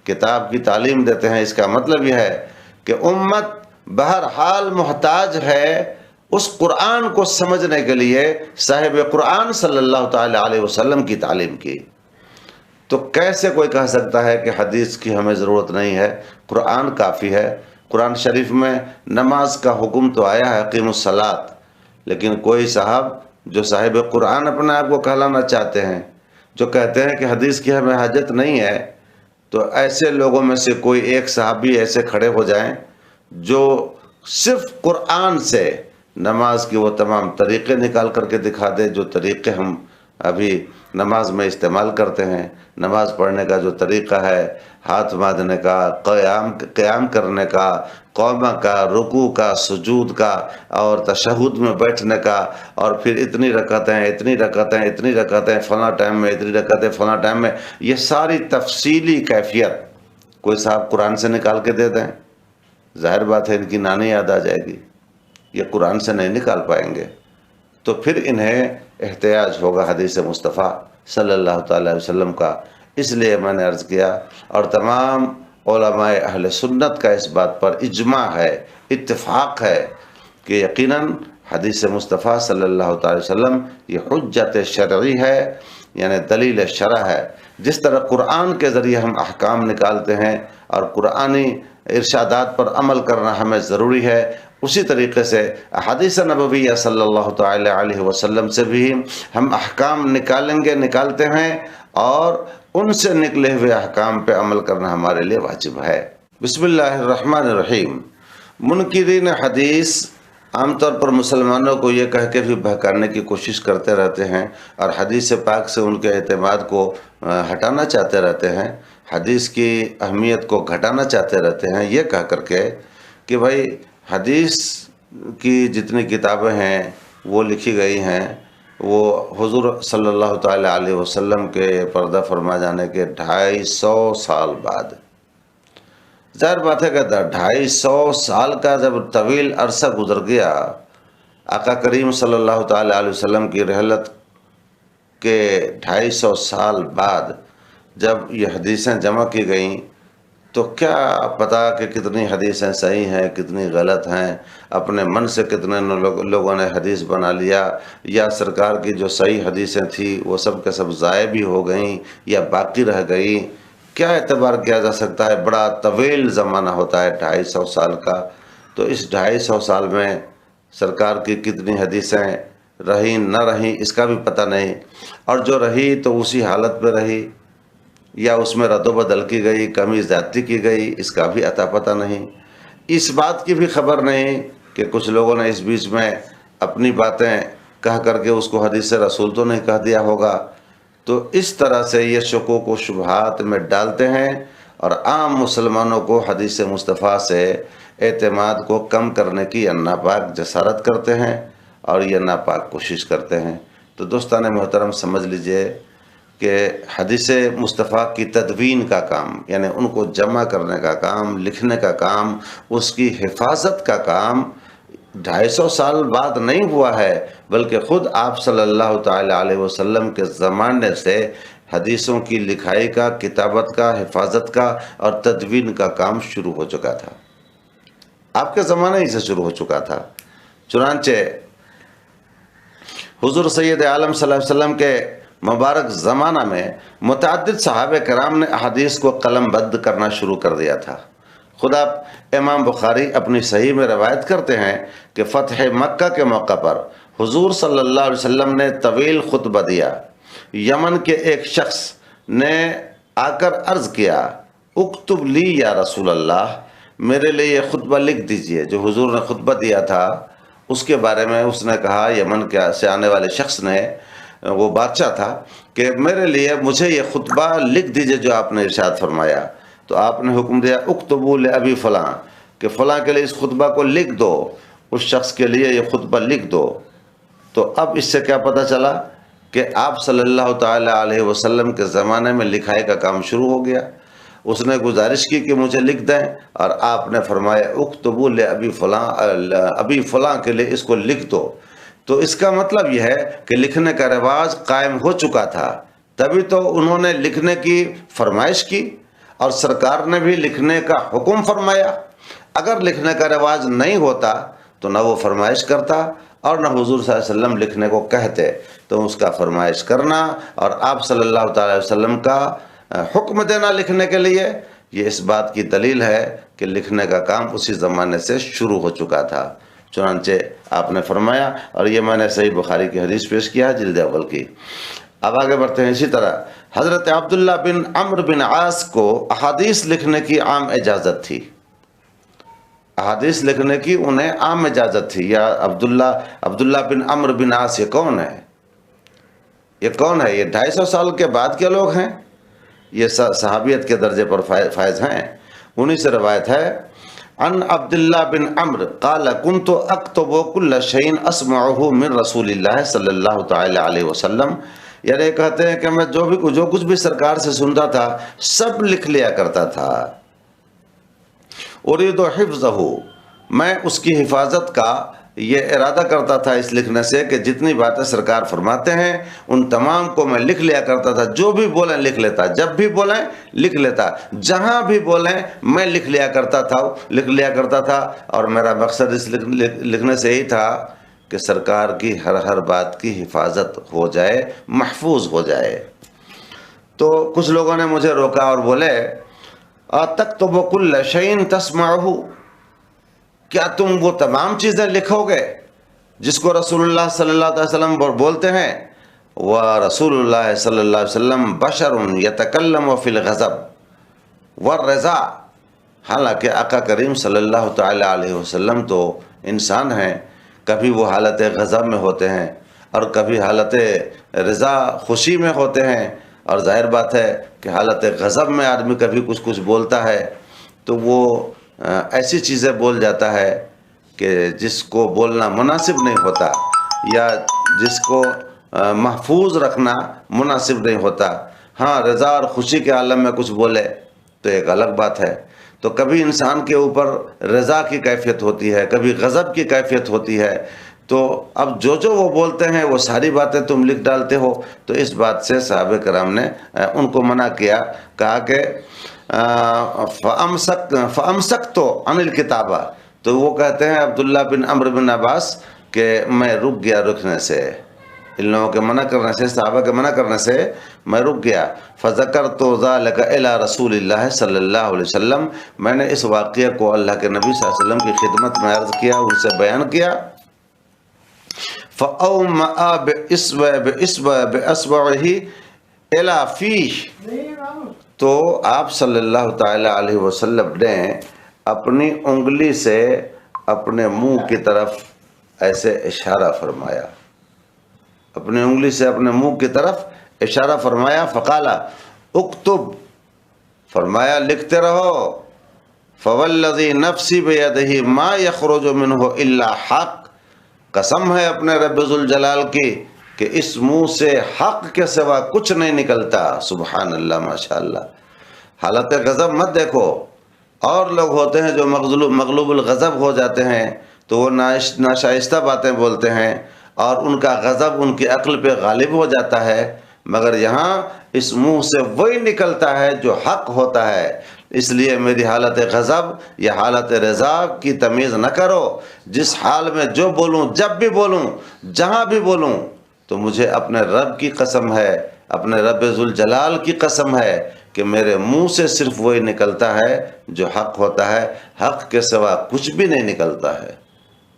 کتاب کی تعلیم دیتے ہیں۔ اس کا مطلب یہ ہے کہ امت بہرحال محتاج ہے اس قرآن کو سمجھنے کے لیے صاحب قرآن صلی اللہ تعالی علیہ وسلم کی تعلیم کی۔ تو کیسے کوئی کہہ سکتا ہے کہ حدیث کی ہمیں ضرورت نہیں ہے، قرآن کافی ہے؟ قرآن شریف میں نماز کا حکم تو آیا ہے، اقیموا الصلاۃ، لیکن کوئی صاحب جو صاحب قرآن اپنے آپ کو کہلانا چاہتے ہیں، جو کہتے ہیں کہ حدیث کی ہمیں حاجت نہیں ہے، تو ایسے لوگوں میں سے کوئی ایک صحابی ایسے کھڑے ہو جائیں جو صرف قرآن سے نماز کی وہ تمام طریقے نکال کر کے دکھا دے جو طریقے ہم ابھی نماز میں استعمال کرتے ہیں۔ نماز پڑھنے کا جو طریقہ ہے، ہاتھ باندھنے کا، قیام کرنے کا، قومہ کا، رکوع کا، سجود کا، اور تشہد میں بیٹھنے کا، اور پھر اتنی رکعتیں فلاں ٹائم میں، اتنی رکعتیں فلاں ٹائم میں، یہ ساری تفصیلی کیفیت کوئی صاحب قرآن سے نکال کے دے دیں، ظاہر بات ہے ان کی نانی یاد آ جائے گی، یہ قرآن سے نہیں نکال پائیں گے۔ تو پھر انہیں احتیاج ہوگا حدیث مصطفیٰ صلی اللہ تعالی علیہ وسلم کا۔ اس لیے میں نے عرض کیا، اور تمام علماء اہل سنت کا اس بات پر اجماع ہے، اتفاق ہے کہ یقیناً حدیث مصطفیٰ صلی اللہ تعالی وسلم یہ حجت شرعی ہے، یعنی دلیل شرع ہے۔ جس طرح قرآن کے ذریعے ہم احکام نکالتے ہیں اور قرآنی ارشادات پر عمل کرنا ہمیں ضروری ہے، اسی طریقے سے احادیث نبویہ صلی اللہ تعالی علیہ وسلم سے بھی ہم احکام نکالتے ہیں، اور ان سے نکلے ہوئے احکام پہ عمل کرنا ہمارے لیے واجب ہے۔ بسم اللہ الرحمن الرحیم۔ منکرین حدیث عام طور پر مسلمانوں کو یہ کہہ کے بھی بہکانے کی کوشش کرتے رہتے ہیں، اور حدیث پاک سے ان کے اعتماد کو ہٹانا چاہتے رہتے ہیں، حدیث کی اہمیت کو گھٹانا چاہتے رہتے ہیں، یہ کہہ کر کے کہ بھائی حدیث کی جتنی کتابیں ہیں وہ لکھی گئی ہیں وہ حضور صلی اللہ تعالی علیہ وسلم کے پردہ فرما جانے کے 250 سال بعد۔ ظاہر بات ہے کہ 250 سال کا جب طویل عرصہ گزر گیا، آقا کریم صلی اللہ تعالی علیہ وسلم کی رحلت کے 250 سال بعد جب یہ حدیثیں جمع کی گئیں، تو کیا پتہ کہ کتنی حدیثیں صحیح ہیں، کتنی غلط ہیں، اپنے من سے کتنے لوگوں نے حدیث بنا لیا، یا سرکار کی جو صحیح حدیثیں تھیں وہ سب کے سب ضائع بھی ہو گئیں یا باقی رہ گئیں، کیا اعتبار کیا جا سکتا ہے؟ بڑا طویل زمانہ ہوتا ہے 250 سال کا۔ تو اس 250 سال میں سرکار کی کتنی حدیثیں رہیں نہ رہیں اس کا بھی پتہ نہیں، اور جو رہی تو اسی حالت پہ رہی یا اس میں رد و بدل کی گئی، کمی زیادتی کی گئی، اس کا بھی عطا پتہ نہیں۔ اس بات کی بھی خبر نہیں کہ کچھ لوگوں نے اس بیچ میں اپنی باتیں کہہ کر کے اس کو حدیث رسول تو نہیں کہہ دیا ہوگا۔ تو اس طرح سے یہ شکوک و شبہات میں ڈالتے ہیں، اور عام مسلمانوں کو حدیث مصطفیٰ سے اعتماد کو کم کرنے کی یہ ناپاک جسارت کرتے ہیں اور یہ ناپاک کوشش کرتے ہیں۔ تو دوستان محترم سمجھ لیجئے کہ حدیث مصطفیٰ کی تدوین کا کام، یعنی ان کو جمع کرنے کا کام، لکھنے کا کام، اس کی حفاظت کا کام 250 سال بعد نہیں ہوا ہے، بلکہ خود آپ صلی اللہ تعالی علیہ وسلم کے زمانے سے حدیثوں کی لکھائی کا، کتابت کا، حفاظت کا اور تدوین کا کام شروع ہو چکا تھا، آپ کے زمانے ہی سے شروع ہو چکا تھا۔ چنانچہ حضور سید عالم صلی اللہ علیہ وسلم کے مبارک زمانہ میں متعدد صحابہ کرام نے احادیث کو قلم بند کرنا شروع کر دیا تھا۔ خدا امام بخاری اپنی صحیح میں روایت کرتے ہیں کہ فتح مکہ کے موقع پر حضور صلی اللہ علیہ وسلم نے طویل خطبہ دیا۔ یمن کے ایک شخص نے آ کر عرض کیا، اکتب لی یا رسول اللہ، میرے لیے یہ خطبہ لکھ دیجئے۔ جو حضور نے خطبہ دیا تھا اس کے بارے میں اس نے کہا، یمن سے آنے والے شخص نے، وہ بادشاہ تھا، کہ میرے لیے مجھے یہ خطبہ لکھ دیجئے جو آپ نے ارشاد فرمایا. تو آپ نے حکم دیا اکتبوا لابی فلاں، کہ فلاں کے لیے اس خطبہ کو لکھ دو، اس شخص کے لیے یہ خطبہ لکھ دو. تو اب اس سے کیا پتہ چلا کہ آپ صلی اللہ تعالی علیہ وسلم کے زمانے میں لکھائی کا کام شروع ہو گیا. اس نے گزارش کی کہ مجھے لکھ دیں، اور آپ نے فرمایا اکتبوا لابی فلاں، ابی فلاں کے لیے اس کو لکھ دو. تو اس کا مطلب یہ ہے کہ لکھنے کا رواج قائم ہو چکا تھا، تبھی تو انہوں نے لکھنے کی فرمائش کی، اور سرکار نے بھی لکھنے کا حکم فرمایا. اگر لکھنے کا رواج نہیں ہوتا تو نہ وہ فرمائش کرتا اور نہ حضور صلی اللہ علیہ وسلم لکھنے کو کہتے. تو اس کا فرمائش کرنا اور آپ صلی اللہ تعالی علیہ وسلم کا حکم دینا لکھنے کے لیے، یہ اس بات کی دلیل ہے کہ لکھنے کا کام اسی زمانے سے شروع ہو چکا تھا. چنانچہ آپ نے فرمایا، اور یہ میں نے صحیح بخاری کی حدیث پیش کیا جلد اول کی. اب آگے بڑھتے ہیں. اسی طرح حضرت عبداللہ بن عمرو بن عاص کو احادیث لکھنے کی عام اجازت تھی. احادیث لکھنے کی انہیں عام اجازت تھی. یا عبداللہ بن عمرو بن عاص یہ کون ہے؟ یہ 250 سال کے بعد کے لوگ ہیں. یہ صحابیت کے درجے پر فائز ہیں. انہی سے روایت ہے عن عبداللہ بن عمرو قال كنت اكتب كل شيء اسمعه من رسول اللہ صلی اللہ تعالی علیہ وسلم. یعنی کہتے ہیں کہ میں جو کچھ بھی سرکار سے سنتا تھا سب لکھ لیا کرتا تھا. اريد حفظه، میں اس کی حفاظت کا یہ ارادہ کرتا تھا اس لکھنے سے کہ جتنی باتیں سرکار فرماتے ہیں ان تمام کو میں لکھ لیا کرتا تھا. جو بھی بولیں لکھ لیتا، جب بھی بولیں لکھ لیتا، جہاں بھی بولیں میں لکھ لیا کرتا تھا. اور میرا مقصد اس لکھنے سے یہی تھا کہ سرکار کی ہر بات کی حفاظت ہو جائے، محفوظ ہو جائے. تو کچھ لوگوں نے مجھے روکا اور بولے تکتب کل شیء تسمعہ، کیا تم وہ تمام چیزیں لکھو گے جس کو رسول اللہ صلی اللہ علیہ وسلم بولتے ہیں؟ وَرَسُولُ اللَّهِ صلی اللہ علیہ وسلم بشر یتکلم فی الغضب والرضا. حالانکہ آقا کریم صلی اللہ تعالی علیہ وسلم تو انسان ہیں، کبھی وہ حالت غضب میں ہوتے ہیں اور کبھی حالت رضا خوشی میں ہوتے ہیں. اور ظاہر بات ہے کہ حالت غضب میں آدمی کبھی کچھ بولتا ہے تو وہ ایسی چیزیں بول جاتا ہے کہ جس کو بولنا مناسب نہیں ہوتا، یا جس کو محفوظ رکھنا مناسب نہیں ہوتا. ہاں رضا اور خوشی کے عالم میں کچھ بولے تو ایک الگ بات ہے. تو کبھی انسان کے اوپر رضا کی کیفیت ہوتی ہے، کبھی غضب کی کیفیت ہوتی ہے. تو اب جو وہ بولتے ہیں وہ ساری باتیں تم لکھ ڈالتے ہو. تو اس بات سے صحابہ کرام نے ان کو منع کیا، کہا کہ فَأَمْسَكْتُ عَنِ الْكِتَابَةِ. تو وہ کہتے ہیں عبداللہ بن عمرو بن عباس کہ میں رک گیا لکھنے سے، ان لوگوں کے منع کرنے سے، صحابہ کے منع کرنے سے میں رک گیا. فَذَكَرْتُ ذَلِكَ إِلَىٰ رَسُولِ اللَّهِ صلی اللہ علیہ وسلم. میں نے اس واقعہ کو اللہ کے نبی صلی اللہ علیہ وسلم کی خدمت میں عرض کیا، ان سے بیان کیا. فَأَوْمَأَ بِإِصْبَعِهِ إِلَىٰ فِيهِ. تو آپ صلی اللہ تعالی علیہ وسلم نے اپنی انگلی سے اپنے منہ کی طرف ایسے اشارہ فرمایا، اپنی انگلی سے اپنے منہ کی طرف اشارہ فرمایا. فقال اکتب، فرمایا لکھتے رہو. فوالذی نفسی بیدہ ما یخرج منہ الا حق. قسم ہے اپنے رب ذوالجلال کی کہ اس منہ سے حق کے سوا کچھ نہیں نکلتا. سبحان اللہ، ماشاءاللہ. حالت غضب مت دیکھو. اور لوگ ہوتے ہیں جو مغلوب الغضب ہو جاتے ہیں تو وہ ناشائستہ باتیں بولتے ہیں اور ان کا غضب ان کی عقل پہ غالب ہو جاتا ہے. مگر یہاں اس منہ سے وہی نکلتا ہے جو حق ہوتا ہے. اس لیے میری حالت غضب یا حالت رضا کی تمیز نہ کرو. جس حال میں جو بولوں، جب بھی بولوں، جہاں بھی بولوں، تو مجھے اپنے رب کی قسم ہے، اپنے رب ذوالجلال کی قسم ہے کہ میرے منہ سے صرف وہی نکلتا ہے جو حق ہوتا ہے، حق کے سوا کچھ بھی نہیں نکلتا ہے.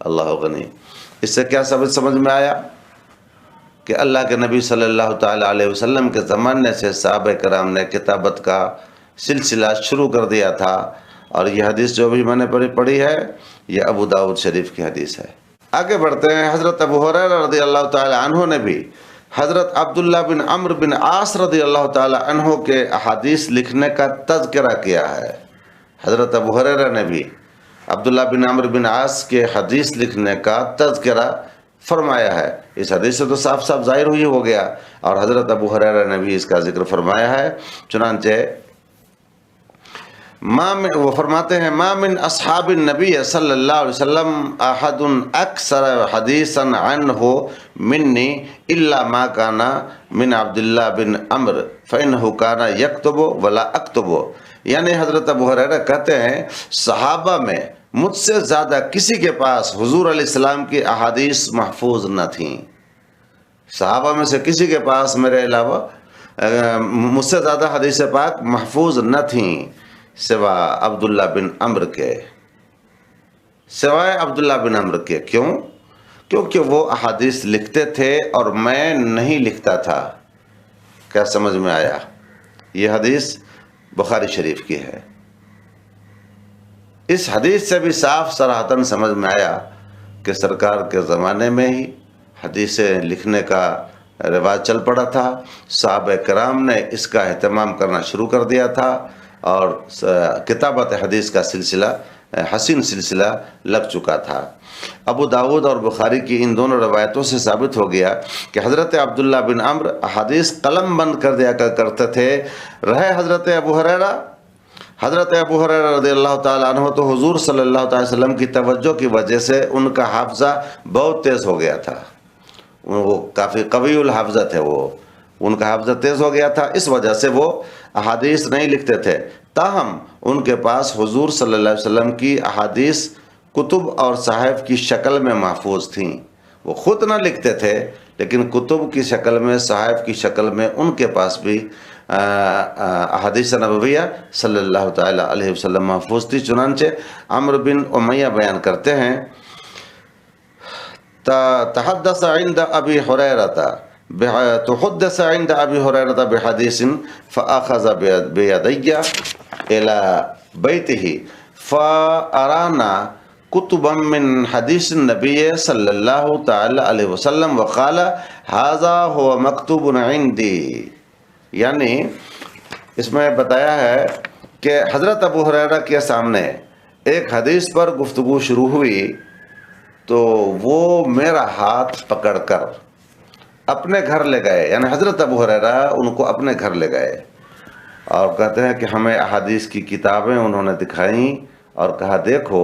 اللہ غنی. اس سے کیا سمجھ میں آیا کہ اللہ کے نبی صلی اللہ تعالی علیہ وسلم کے زمانے سے صحابہ کرام نے کتابت کا سلسلہ شروع کر دیا تھا. اور یہ حدیث جو بھی میں نے پڑھی ہے یہ ابو داؤد شریف کی حدیث ہے. آگے بڑھتے ہیں. حضرت ابو ہریرہ رضی اللہ تعالی عنہ نے بھی حضرت عبداللہ بن عمرو بن عاص رضی اللہ تعالی عنہ کے احادیث لکھنے کا تذکرہ کیا ہے۔ حضرت ابو ہریرہ نے بھی عبداللہ بن عمرو بن عاص کے حدیث لکھنے کا تذکرہ فرمایا ہے۔ اس حدیث سے تو صاف صاف ظاہر ہوئی ہو گیا، اور حضرت ابو ہریرہ نے بھی اس کا ذکر فرمایا ہے۔ چنانچہ وہ فرماتے ہیں ما من اصحاب النبی صلی اللہ علیہ وسلم احد اکثر حدیثا عنہ منی الا ما کان من عبداللہ بن عمرو فانہ کان یکتب ولا اکتب، یعنی حضرت ابو ہریرہ کہتے ہیں صحابہ میں مجھ سے زیادہ کسی کے پاس حضور علیہ السلام کی احادیث محفوظ نہ تھیں۔ صحابہ میں سے کسی کے پاس میرے علاوہ مجھ سے زیادہ حدیث پاک محفوظ نہ تھیں سوا عبداللہ بن عمرو کے، سوائے عبداللہ بن عمرو کے۔ کیوں؟ کیونکہ وہ احادیث لکھتے تھے اور میں نہیں لکھتا تھا۔ کیا سمجھ میں آیا؟ یہ حدیث بخاری شریف کی ہے۔ اس حدیث سے بھی صاف صراحتاً سمجھ میں آیا کہ سرکار کے زمانے میں ہی حدیثیں لکھنے کا رواج چل پڑا تھا، صحابہ کرام نے اس کا اہتمام کرنا شروع کر دیا تھا، اور کتابت حدیث کا سلسلہ حسین سلسلہ لگ چکا تھا۔ ابو داود اور بخاری کی ان دونوں روایتوں سے ثابت ہو گیا کہ حضرت عبداللہ بن عمرو احادیث قلم بند کر دیا کرتے تھے۔ رہے حضرت ابو ہریرہ رضی اللہ تعالیٰ عنہ تو حضور صلی اللہ تعالی وسلم کی توجہ کی وجہ سے ان کا حافظہ بہت تیز ہو گیا تھا، وہ کافی قوی الحافظہ تھے، ان کا حافظہ تیز ہو گیا تھا، اس وجہ سے وہ احادیث نہیں لکھتے تھے۔ تاہم ان کے پاس حضور صلی اللہ علیہ وسلم کی احادیث کتب اور صحائف کی شکل میں محفوظ تھیں۔ وہ خود نہ لکھتے تھے، لیکن کتب کی شکل میں، صحائف کی شکل میں ان کے پاس بھی احادیث نبویہ صلی اللہ تعالی علیہ وسلم محفوظ تھی۔ چنانچہ عمرو بن امیہ بیان کرتے ہیں تحدث عند ابی ہریرہ تحدث عند ابی ہریرہ بحدیث فاخذ بیدی الى بیتہ فارانا کتبا من حدیث النبی صلی اللہ تعالی علیہ وسلم وقال ھذا ھو مکتوب عندی، یعنی اس میں بتایا ہے کہ حضرت ابو ہریرہ کے سامنے ایک حدیث پر گفتگو شروع ہوئی تو وہ میرا ہاتھ پکڑ کر اپنے گھر لے گئے، یعنی حضرت ابو ہریرہ ان کو اپنے گھر لے گئے اور کہتے ہیں کہ ہمیں احادیث کی کتابیں انہوں نے دکھائیں اور کہا دیکھو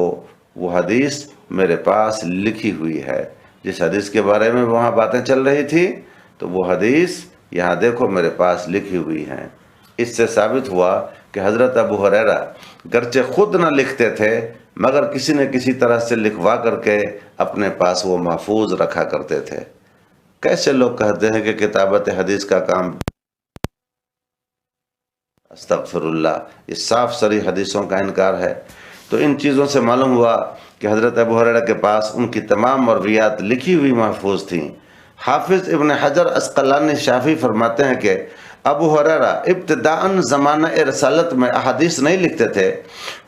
وہ حدیث میرے پاس لکھی ہوئی ہے، جس حدیث کے بارے میں وہاں باتیں چل رہی تھی تو وہ حدیث یہاں دیکھو میرے پاس لکھی ہوئی ہیں۔ اس سے ثابت ہوا کہ حضرت ابو ہریرہ گرچہ خود نہ لکھتے تھے مگر کسی نہ کسی طرح سے لکھوا کر کے اپنے پاس وہ محفوظ رکھا کرتے تھے۔ کیسے لوگ کہتے ہیں کہ کتابت حدیث کا کام، استغفر اللہ، یہ صاف صریح حدیثوں کا انکار ہے۔ تو ان چیزوں سے معلوم ہوا کہ حضرت ابو ہریرہ کے پاس ان کی تمام مرویات لکھی ہوئی محفوظ تھیں۔ حافظ ابن حجر عسقلانی شافعی فرماتے ہیں کہ ابو ہریرہ ابتداءً زمانہ رسالت میں احادیث نہیں لکھتے تھے،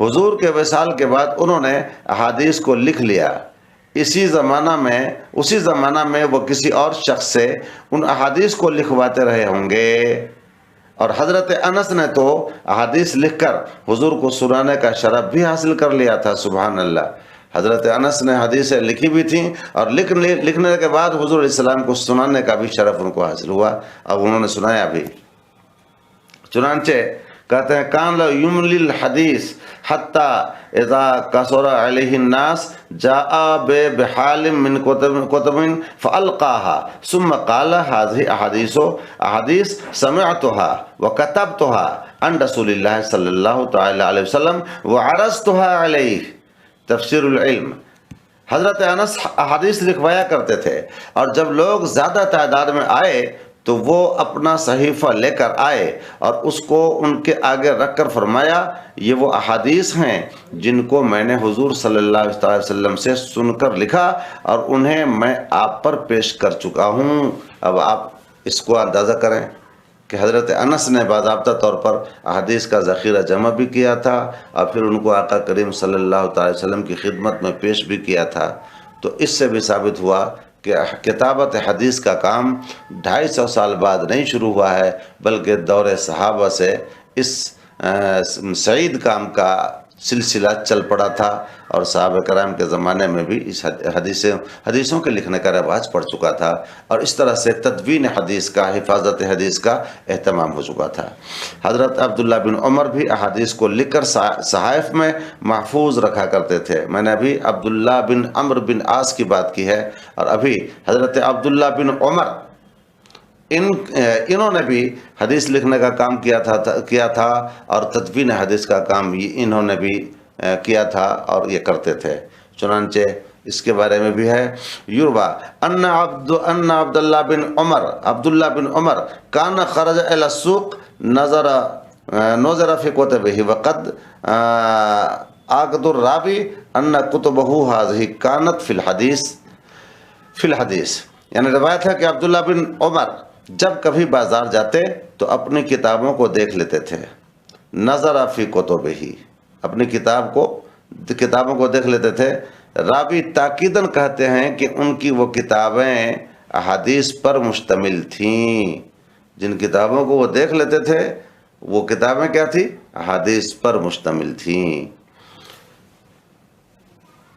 حضور کے وصال کے بعد انہوں نے احادیث کو لکھ لیا۔ اسی زمانہ میں وہ کسی اور شخص سے ان احادیث کو لکھواتے رہے ہوں گے، اور حضرت انس نے تو احادیث لکھ کر حضور کو سنانے کا شرف بھی حاصل کر لیا تھا۔ سبحان اللہ، حضرت انس نے حدیثیں لکھی بھی تھیں اور لکھنے کے بعد حضور علیہ السلام کو سنانے کا بھی شرف ان کو حاصل ہوا، اب انہوں نے سنایا بھی۔ چنانچہ کہتے ہیں کان لا یملی الحدیث حتی اذا کثر علیہ الناس جاء بحال من کتب فالقاها ثم قال هذه احادیث سمعتها وكتبتها عن رسول اللہ صلی اللہ تعالی علیہ وسلم وعرضتها علیہ۔ تفسیر العلم۔ حضرت انس احادیث لکھوایا کرتے تھے، اور جب لوگ زیادہ تعداد میں آئے تو وہ اپنا صحیفہ لے کر آئے اور اس کو ان کے آگے رکھ کر فرمایا یہ وہ احادیث ہیں جن کو میں نے حضور صلی اللہ علیہ وسلم سے سن کر لکھا اور انہیں میں آپ پر پیش کر چکا ہوں۔ اب آپ اس کو اندازہ کریں کہ حضرت انس نے باضابطہ طور پر احادیث کا ذخیرہ جمع بھی کیا تھا اور پھر ان کو آقا کریم صلی اللہ تعالی وسلم کی خدمت میں پیش بھی کیا تھا۔ تو اس سے بھی ثابت ہوا کہ کتابت حدیث کا کام 250 سال بعد نہیں شروع ہوا ہے، بلکہ دور صحابہ سے اس سعید کام کا سلسلہ چل پڑا تھا، اور صحابہ کرام کے زمانے میں بھی اس حدیثوں کے لکھنے کا رواج پڑ چکا تھا، اور اس طرح سے تدوین حدیث کا، حفاظت حدیث کا اہتمام ہو چکا تھا۔ حضرت عبداللہ بن عمر بھی احادیث کو لکھ کر صحائف میں محفوظ رکھا کرتے تھے۔ میں نے ابھی عبداللہ بن عمرو بن عاص کی بات کی ہے، اور ابھی حضرت عبداللہ بن عمر انہوں نے بھی حدیث لکھنے کا کام کیا تھا، اور تدوین حدیث کا کام انہوں نے بھی کیا تھا اور یہ کرتے تھے۔ چنانچہ اس کے بارے میں بھی ہے، یروى ان عبداللہ عبداللہ بن عمر کان خرج الى السوق نظر فی کتبہ وقد عقد الراوی ان کتبہ هذه كانت فی الحدیث، یعنی روایت ہے کہ عبداللہ بن عمر جب کبھی بازار جاتے تو اپنی کتابوں کو دیکھ لیتے تھے، نظر فی کتبہ، اپنی کتابوں کو دیکھ لیتے تھے۔ راوی تاکیداً کہتے ہیں کہ ان کی وہ کتابیں احادیث پر مشتمل تھیں، جن کتابوں کو وہ دیکھ لیتے تھے وہ کتابیں کیا تھیں؟ احادیث پر مشتمل تھیں۔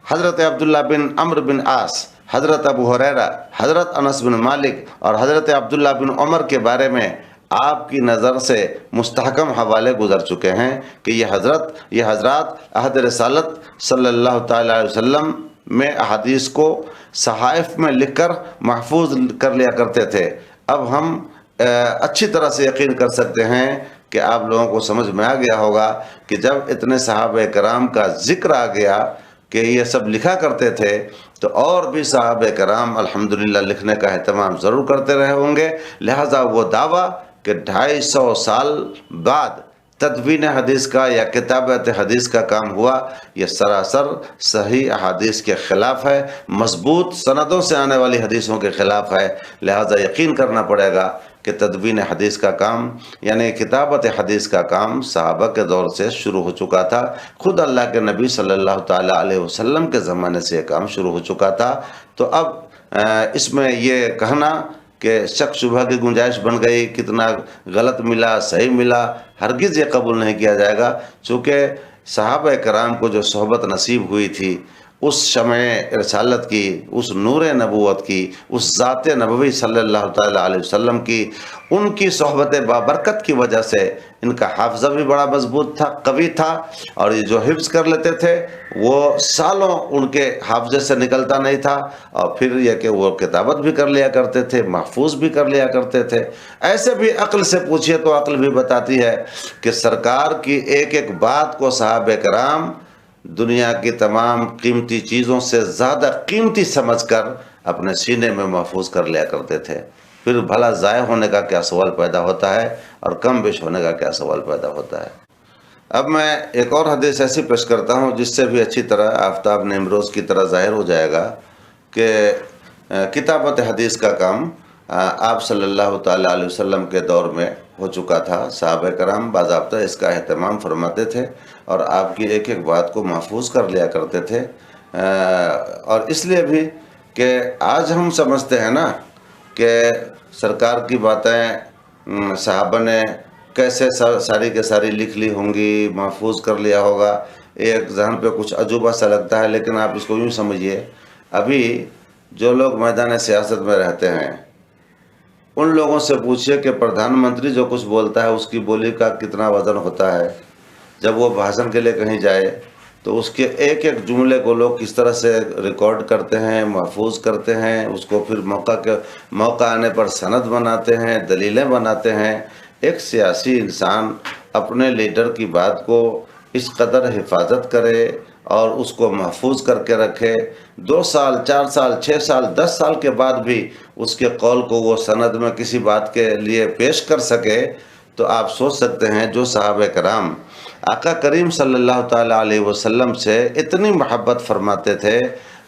حضرت عبداللہ بن عمرو بن عاص، حضرت ابو ہریرہ، حضرت انس بن مالک اور حضرت عبداللہ بن عمر کے بارے میں آپ کی نظر سے مستحکم حوالے گزر چکے ہیں کہ یہ حضرات عہد رسالت صلی اللہ تعالیٰ علیہ وسلم میں احادیث کو صحائف میں لکھ کر محفوظ کر لیا کرتے تھے۔ اب ہم اچھی طرح سے یقین کر سکتے ہیں کہ آپ لوگوں کو سمجھ میں آ گیا ہوگا کہ جب اتنے صحابہ کرام کا ذکر آ گیا کہ یہ سب لکھا کرتے تھے، تو اور بھی صحابہ کرام الحمدللہ لکھنے کا اہتمام ضرور کرتے رہے ہوں گے۔ لہٰذا وہ دعویٰ کہ 250 سال بعد تدوین حدیث کا یا کتابت حدیث کا کام ہوا، یہ سراسر صحیح احادیث کے خلاف ہے، مضبوط سندوں سے آنے والی حدیثوں کے خلاف ہے۔ لہٰذا یقین کرنا پڑے گا کہ تدوین حدیث کا کام یعنی کتابت حدیث کا کام صحابہ کے دور سے شروع ہو چکا تھا، خود اللہ کے نبی صلی اللہ تعالیٰ علیہ وسلم کے زمانے سے یہ کام شروع ہو چکا تھا۔ تو اب اس میں یہ کہنا کہ شک شبہ کی گنجائش بن گئی، کتنا غلط ملا صحیح ملا، ہرگز یہ قبول نہیں کیا جائے گا، چونکہ صحابہ کرام کو جو صحبت نصیب ہوئی تھی اس شمع رسالت کی، اس نور نبوت کی، اس ذات نبوی صلی اللہ تعالیٰ علیہ وسلم کی، ان کی صحبت بابرکت کی وجہ سے ان کا حافظہ بھی بڑا مضبوط تھا، قوی تھا، اور یہ جو حفظ کر لیتے تھے وہ سالوں ان کے حافظے سے نکلتا نہیں تھا، اور پھر یہ کہ وہ کتابت بھی کر لیا کرتے تھے، محفوظ بھی کر لیا کرتے تھے۔ ایسے بھی عقل سے پوچھئے تو عقل بھی بتاتی ہے کہ سرکار کی ایک ایک بات کو صحابہ کرام دنیا کی تمام قیمتی چیزوں سے زیادہ قیمتی سمجھ کر اپنے سینے میں محفوظ کر لیا کرتے تھے، پھر بھلا ضائع ہونے کا کیا سوال پیدا ہوتا ہے اور کم بیش ہونے کا کیا سوال پیدا ہوتا ہے۔ اب میں ایک اور حدیث ایسی پیش کرتا ہوں جس سے بھی اچھی طرح آفتاب نیمروز کی طرح ظاہر ہو جائے گا کہ کتابت حدیث کا کام آپ صلی اللہ تعالیٰ علیہ وسلم کے دور میں ہو چکا تھا۔ صحابہ کرام باضابطہ اس کا اہتمام فرماتے تھے اور آپ کی ایک ایک بات کو محفوظ کر لیا کرتے تھے، اور اس لیے بھی کہ آج ہم سمجھتے ہیں نا کہ سرکار کی باتیں صحابہ نے کیسے ساری کے ساری لکھ لی ہوں گی، محفوظ کر لیا ہوگا، ایک ذہن پہ کچھ عجوبہ سا لگتا ہے، لیکن آپ اس کو یوں سمجھیے، ابھی جو لوگ میدان سیاست میں رہتے ہیں ان لوگوں سے پوچھئے کہ پردھان منتری جو کچھ بولتا ہے اس کی بولی کا کتنا وزن ہوتا ہے، جب وہ بھاشن کے لیے کہیں جائے تو اس کے ایک ایک جملے کو لوگ کس طرح سے ریکارڈ کرتے ہیں، محفوظ کرتے ہیں، اس کو پھر موقع آنے پر سند بناتے ہیں، دلیلیں بناتے ہیں۔ ایک سیاسی انسان اپنے لیڈر کی بات کو اس قدر حفاظت کرے اور اس کو محفوظ کر کے رکھے، 2 سال 4 سال 6 سال 10 سال کے بعد بھی اس کے قول کو وہ سند میں کسی بات کے لیے پیش کر سکے، تو آپ سوچ سکتے ہیں جو صحابہ کرام آقا کریم صلی اللہ تعالیٰ علیہ وسلم سے اتنی محبت فرماتے تھے،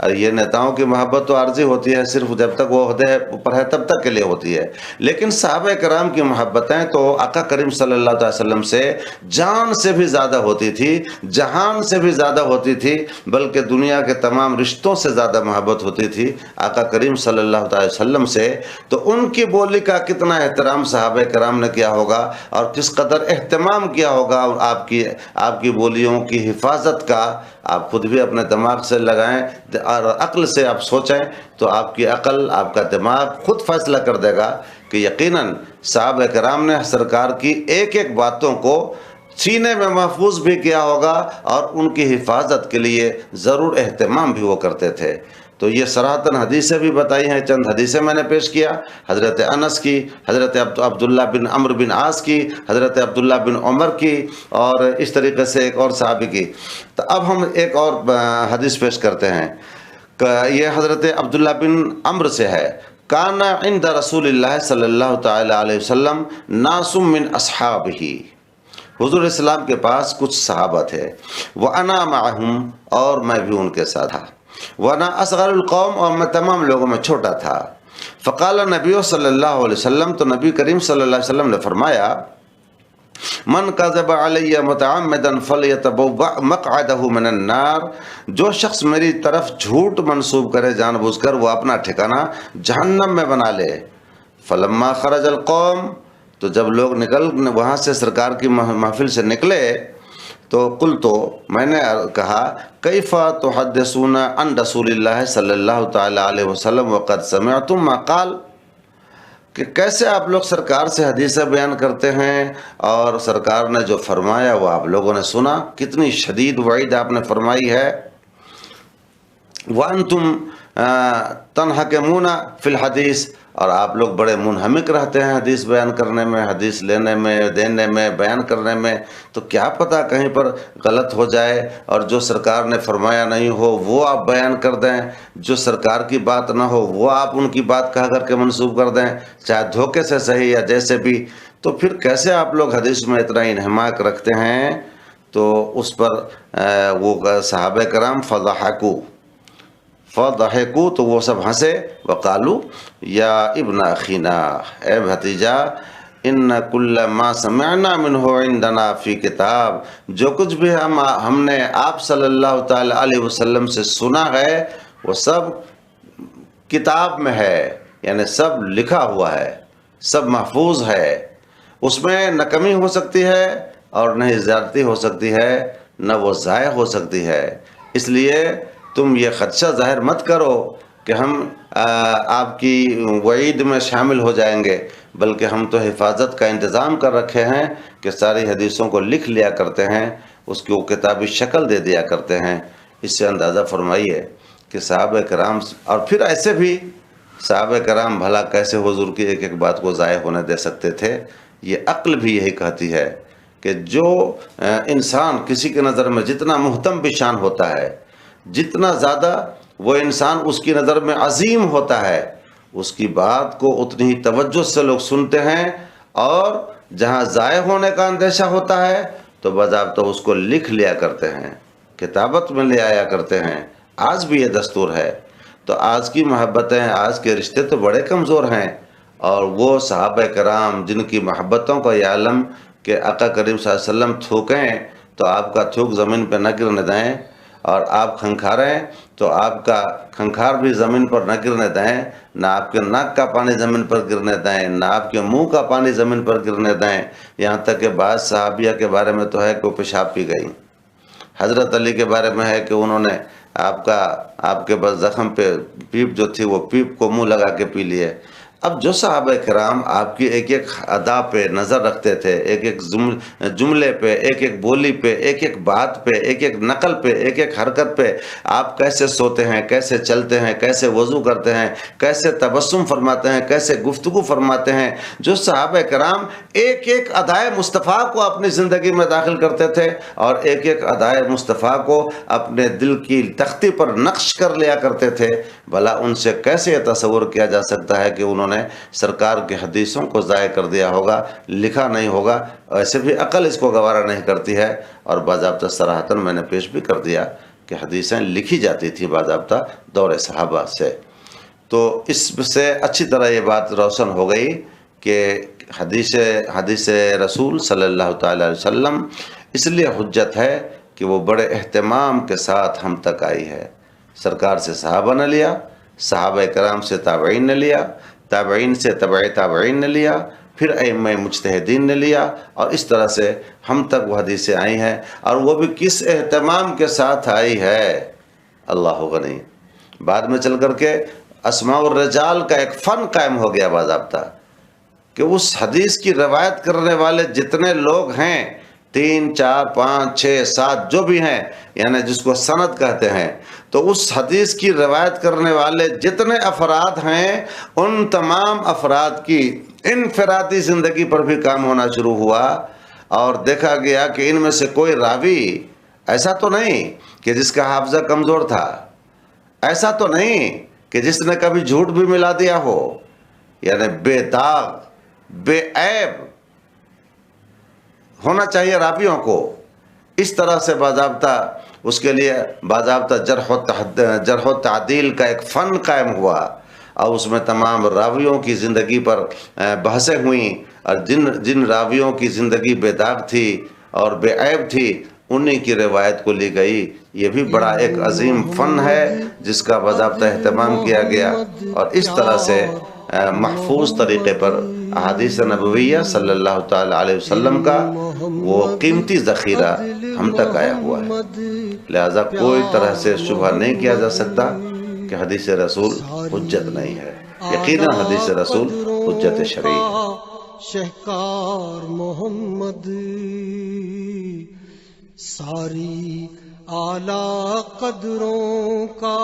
اور یہ نیتاؤں کی محبت تو عارضی ہوتی ہے، صرف جب تک وہ عہدے پر ہے تب تک کے لیے ہوتی ہے، لیکن صحابہ کرام کی محبتیں تو آقا کریم صلی اللہ علیہ وسلم سے جان سے بھی زیادہ ہوتی تھی، جہان سے بھی زیادہ ہوتی تھی، بلکہ دنیا کے تمام رشتوں سے زیادہ محبت ہوتی تھی آقا کریم صلی اللہ علیہ وسلم سے۔ تو ان کی بولی کا کتنا احترام صحابہ کرام نے کیا ہوگا اور کس قدر اہتمام کیا ہوگا آپ کی بولیوں کی حفاظت کا، آپ خود بھی اپنے دماغ سے لگائیں اور عقل سے آپ سوچیں تو آپ کی عقل، آپ کا دماغ خود فیصلہ کر دے گا کہ یقیناً صحابہ کرام نے سرکار کی ایک ایک باتوں کو سینے میں محفوظ بھی کیا ہوگا اور ان کی حفاظت کے لیے ضرور اہتمام بھی وہ کرتے تھے۔ تو یہ صراحتاً حدیثیں بھی بتائی ہیں، چند حدیثیں میں نے پیش کیا، حضرت انس کی، حضرت عبداللہ بن عمرو بن عاص کی، حضرت عبداللہ بن عمر کی، اور اس طریقے سے ایک اور صحابی کی۔ تو اب ہم ایک اور حدیث پیش کرتے ہیں کہ یہ حضرت عبداللہ بن عمرو سے ہے، کان عند رسول اللہ صلی اللہ تعالی علیہ وسلم ناس من اصحابہ، حضور اسلام کے پاس کچھ صحابہ تھے، وَأَنَا مَعَهُمْ، اور میں بھی ان کے ساتھ تھا، وَأَنَا أَصْغَرُ الْقَوْمِ، اور میں تمام لوگوں میں چھوٹا تھا۔ فقال نبی صلی اللہ علیہ وسلم، تو نبی کریم صلی اللہ علیہ وسلم نے فرمایا، من کذب علی متعمدا فلیتبوأ مقعدہ من النار، جو شخص میری طرف جھوٹ منسوب کرے جان بوجھ کر، وہ اپنا ٹھکانہ جہنم میں بنا لے۔ فلما خرج القوم، تو جب لوگ وہاں سے سرکار کی محفل سے نکلے تو قلتو، میں نے کہا، کیف تحدثون عن رسول اللہ صلی اللہ تعالی علیہ وسلم وقد سمعتم ما قال، کہ کیسے آپ لوگ سرکار سے حدیثیں بیان کرتے ہیں اور سرکار نے جو فرمایا وہ آپ لوگوں نے سنا، کتنی شدید وعید آپ نے فرمائی ہے۔ وَأَنْتُمْ تَنْحَكِمُونَ فِي الْحَدِيثِ، اور آپ لوگ بڑے منہمک رہتے ہیں حدیث بیان کرنے میں، حدیث لینے میں، دینے میں، بیان کرنے میں، تو کیا پتہ کہیں پر غلط ہو جائے اور جو سرکار نے فرمایا نہیں ہو وہ آپ بیان کر دیں، جو سرکار کی بات نہ ہو وہ آپ ان کی بات کہہ کر کے منسوب کر دیں، چاہے دھوکے سے صحیح یا جیسے بھی، تو پھر کیسے آپ لوگ حدیث میں اتنا انہماک رکھتے ہیں؟ تو اس پر وہ صحابہ کرام فضحکو، تو وہ سب ہنسے، وقالو یا ابن اخینا، اے بھتیجا، ان کل ما سمعنا منہ عندنا فی کتاب، جو کچھ بھی ہم نے آپ صلی اللہ تعالی علیہ وسلم سے سنا ہے وہ سب کتاب میں ہے، یعنی سب لکھا ہوا ہے، سب محفوظ ہے، اس میں نہ کمی ہو سکتی ہے اور نہ ہی زیادتی ہو سکتی ہے، نہ وہ ضائع ہو سکتی ہے۔ اس لیے تم یہ خدشہ ظاہر مت کرو کہ ہم آپ کی وعید میں شامل ہو جائیں گے، بلکہ ہم تو حفاظت کا انتظام کر رکھے ہیں کہ ساری حدیثوں کو لکھ لیا کرتے ہیں، اس کی وہ کتابی شکل دے دیا کرتے ہیں۔ اس سے اندازہ فرمائیے کہ صحابہ کرام، اور پھر ایسے بھی صحابہ کرام بھلا کیسے حضور کی ایک ایک بات کو ضائع ہونے دے سکتے تھے؟ یہ عقل بھی یہی کہتی ہے کہ جو انسان کسی کے نظر میں جتنا محتم بشان ہوتا ہے، جتنا زیادہ وہ انسان اس کی نظر میں عظیم ہوتا ہے، اس کی بات کو اتنی ہی توجہ سے لوگ سنتے ہیں، اور جہاں ضائع ہونے کا اندیشہ ہوتا ہے تو باضابطہ اس کو لکھ لیا کرتے ہیں، کتابت میں لے آیا کرتے ہیں۔ آج بھی یہ دستور ہے۔ تو آج کی محبتیں، آج کے رشتے تو بڑے کمزور ہیں، اور وہ صحابہ کرام جن کی محبتوں کا یہ عالم کہ آقا کریم صلی اللہ علیہ وسلم تھوکیں تو آپ کا تھوک زمین پہ نہ گرنے دیں، اور آپ کھنکھاریں تو آپ کا کھنکھار بھی زمین پر نہ گرنے دیں، نہ آپ کے ناک کا پانی زمین پر گرنے دیں، نہ آپ کے منہ کا پانی زمین پر گرنے دیں۔ یہاں تک کہ بعض صحابیہ کے بارے میں تو ہے کہ وہ پیشاب پی گئی، حضرت علی کے بارے میں ہے کہ انہوں نے آپ کے بس زخم پہ پیپ جو تھی وہ پیپ کو منہ لگا کے پی لیے۔ اب جو صحابہ کرام آپ کی ایک ایک ادا پہ نظر رکھتے تھے، ایک ایک جملے پہ، ایک ایک بولی پہ، ایک ایک بات پہ، ایک ایک نقل پہ، ایک ایک حرکت پہ، آپ کیسے سوتے ہیں، کیسے چلتے ہیں، کیسے وضو کرتے ہیں، کیسے تبسم فرماتے ہیں، کیسے گفتگو فرماتے ہیں، جو صحابہ کرام ایک ایک ادائے مصطفیٰ کو اپنی زندگی میں داخل کرتے تھے اور ایک ایک ادائے مصطفیٰ کو اپنے دل کی تختی پر نقش کر لیا کرتے تھے، بھلا ان سے کیسے یہ تصور کیا جا سکتا ہے کہ انہوں نے سرکار کی حدیثوں کو ضائع کر دیا ہوگا، لکھا نہیں ہوگا؟ ایسے بھی عقل اس کو گوارا نہیں کرتی ہے۔ اور باضابطہ صراحتاً میں نے پیش بھی کر دیا کہ حدیثیں لکھی جاتی تھیں باضابطہ دور صحابہ سے. تو اس سے اچھی طرح یہ بات روشن ہو گئی کہ حدیث رسول صلی اللہ تعالی علیہ وسلم اس لیے حجت ہے کہ وہ بڑے اہتمام کے ساتھ ہم تک آئی ہے. سرکار سے صحابہ نے لیا، صحابہ کرام سے تابعین نے لیا، تابعین سے تبع تابعین نے لیا، پھر ائمہ مجتہدین نے لیا، اور اس طرح سے ہم تک وہ حدیثیں آئی ہیں. اور وہ بھی کس اہتمام کے ساتھ آئی ہے، اللہ غنی. بعد میں چل کر کے اسماء الرجال کا ایک فن قائم ہو گیا باضابطہ، کہ اس حدیث کی روایت کرنے والے جتنے لوگ ہیں، 3 4 5 6 7 جو بھی ہیں، یعنی جس کو سند کہتے ہیں، تو اس حدیث کی روایت کرنے والے جتنے افراد ہیں ان تمام افراد کی انفرادی زندگی پر بھی کام ہونا شروع ہوا. اور دیکھا گیا کہ ان میں سے کوئی راوی ایسا تو نہیں کہ جس کا حافظہ کمزور تھا، ایسا تو نہیں کہ جس نے کبھی جھوٹ بھی ملا دیا ہو، یعنی بے داغ بے عیب ہونا چاہیے راویوں کو. اس طرح سے باضابطہ اس کے لیے باضابطہ جرح و تعدیل کا ایک فن قائم ہوا، اور اس میں تمام راویوں کی زندگی پر بحثیں ہوئیں، اور جن راویوں کی زندگی بے داغ تھی اور بے عیب تھی انہی کی روایت کو لی گئی. یہ بھی بڑا ایک عظیم فن ہے جس کا باضابطہ اہتمام کیا گیا، اور اس طرح سے محفوظ طریقے پر احادیث نبویہ صلی اللہ تعالی علیہ وسلم کا وہ قیمتی ذخیرہ ہم تک آیا ہوا ہے. لہذا کوئی طرح سے شبہ نہیں کیا جا سکتا کہ حدیث رسول حجت نہیں ہے. یقیناً حدیث رسول حجت شرعی ہے. شہکار محمد ساری اعلیٰ قدروں کا